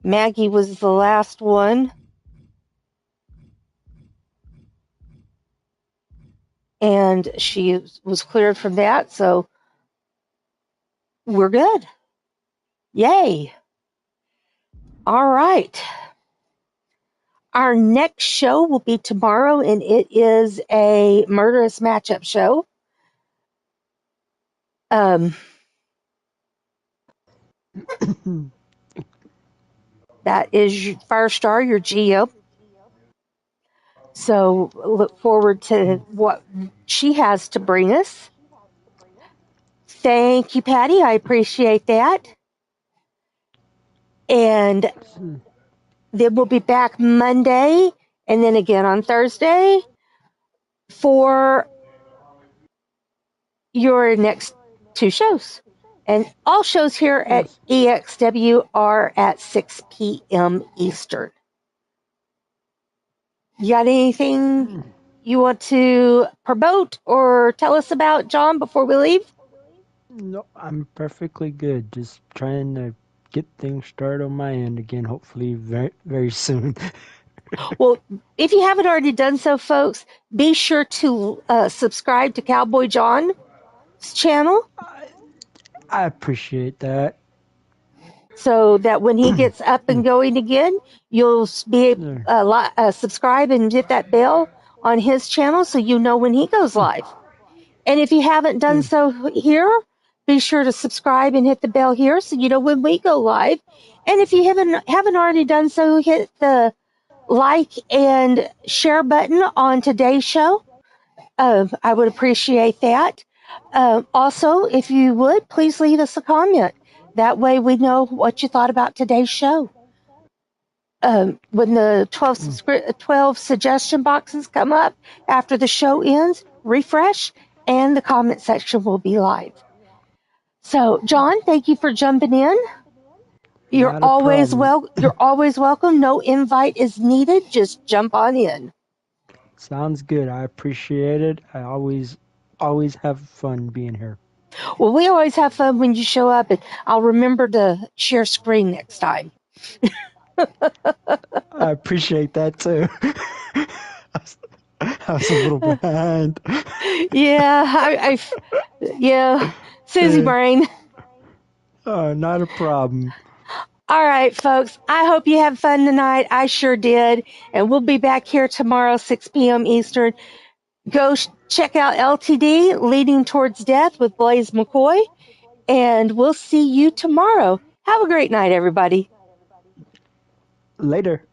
Maggie was the last one. And she was cleared from that, so We're good. Yay. All right. Our next show will be tomorrow, and it is a murderous matchup show. Um, that is Firestar, your GM. So look forward to what she has to bring us. Thank you, Patty. I appreciate that. And then we'll be back Monday and then again on Thursday for your next two shows. And all shows here at Yes. EXW are at 6 p.m. Eastern. You got anything you want to promote or tell us about, John, before we leave? No, I'm perfectly good. Just trying to get things started on my end again, hopefully very, very soon. Well, if you haven't already done so, folks, be sure to subscribe to Cowboy John's channel I appreciate that. so that when he gets up and going again, you'll be able Yeah. subscribe and hit that bell on his channel so you know when he goes live. And if you haven't done Yeah. so here, be sure to subscribe and hit the bell here so you know when we go live. And if you haven't already done so, hit the like and share button on today's show. I would appreciate that. Also, if you would, please leave us a comment. That way we know what you thought about today's show. When the 12 suggestion boxes come up after the show ends, refresh and the comment section will be live. So, John, thank you for jumping in. You're Not a always problem. you're always welcome. No invite is needed. Just jump on in. Sounds good. I appreciate it. I always have fun being here. Well, we always have fun when you show up, and I'll remember to share screen next time. I appreciate that too. I was a little behind. Yeah, yeah, Susie Uh, Brain. not a problem. All right, folks. I hope you have fun tonight. I sure did, and we'll be back here tomorrow, 6 p.m. Eastern. Go check out LTD, Leading Towards Death with Blaze McCoy, and we'll see you tomorrow. Have a great night, everybody. Later.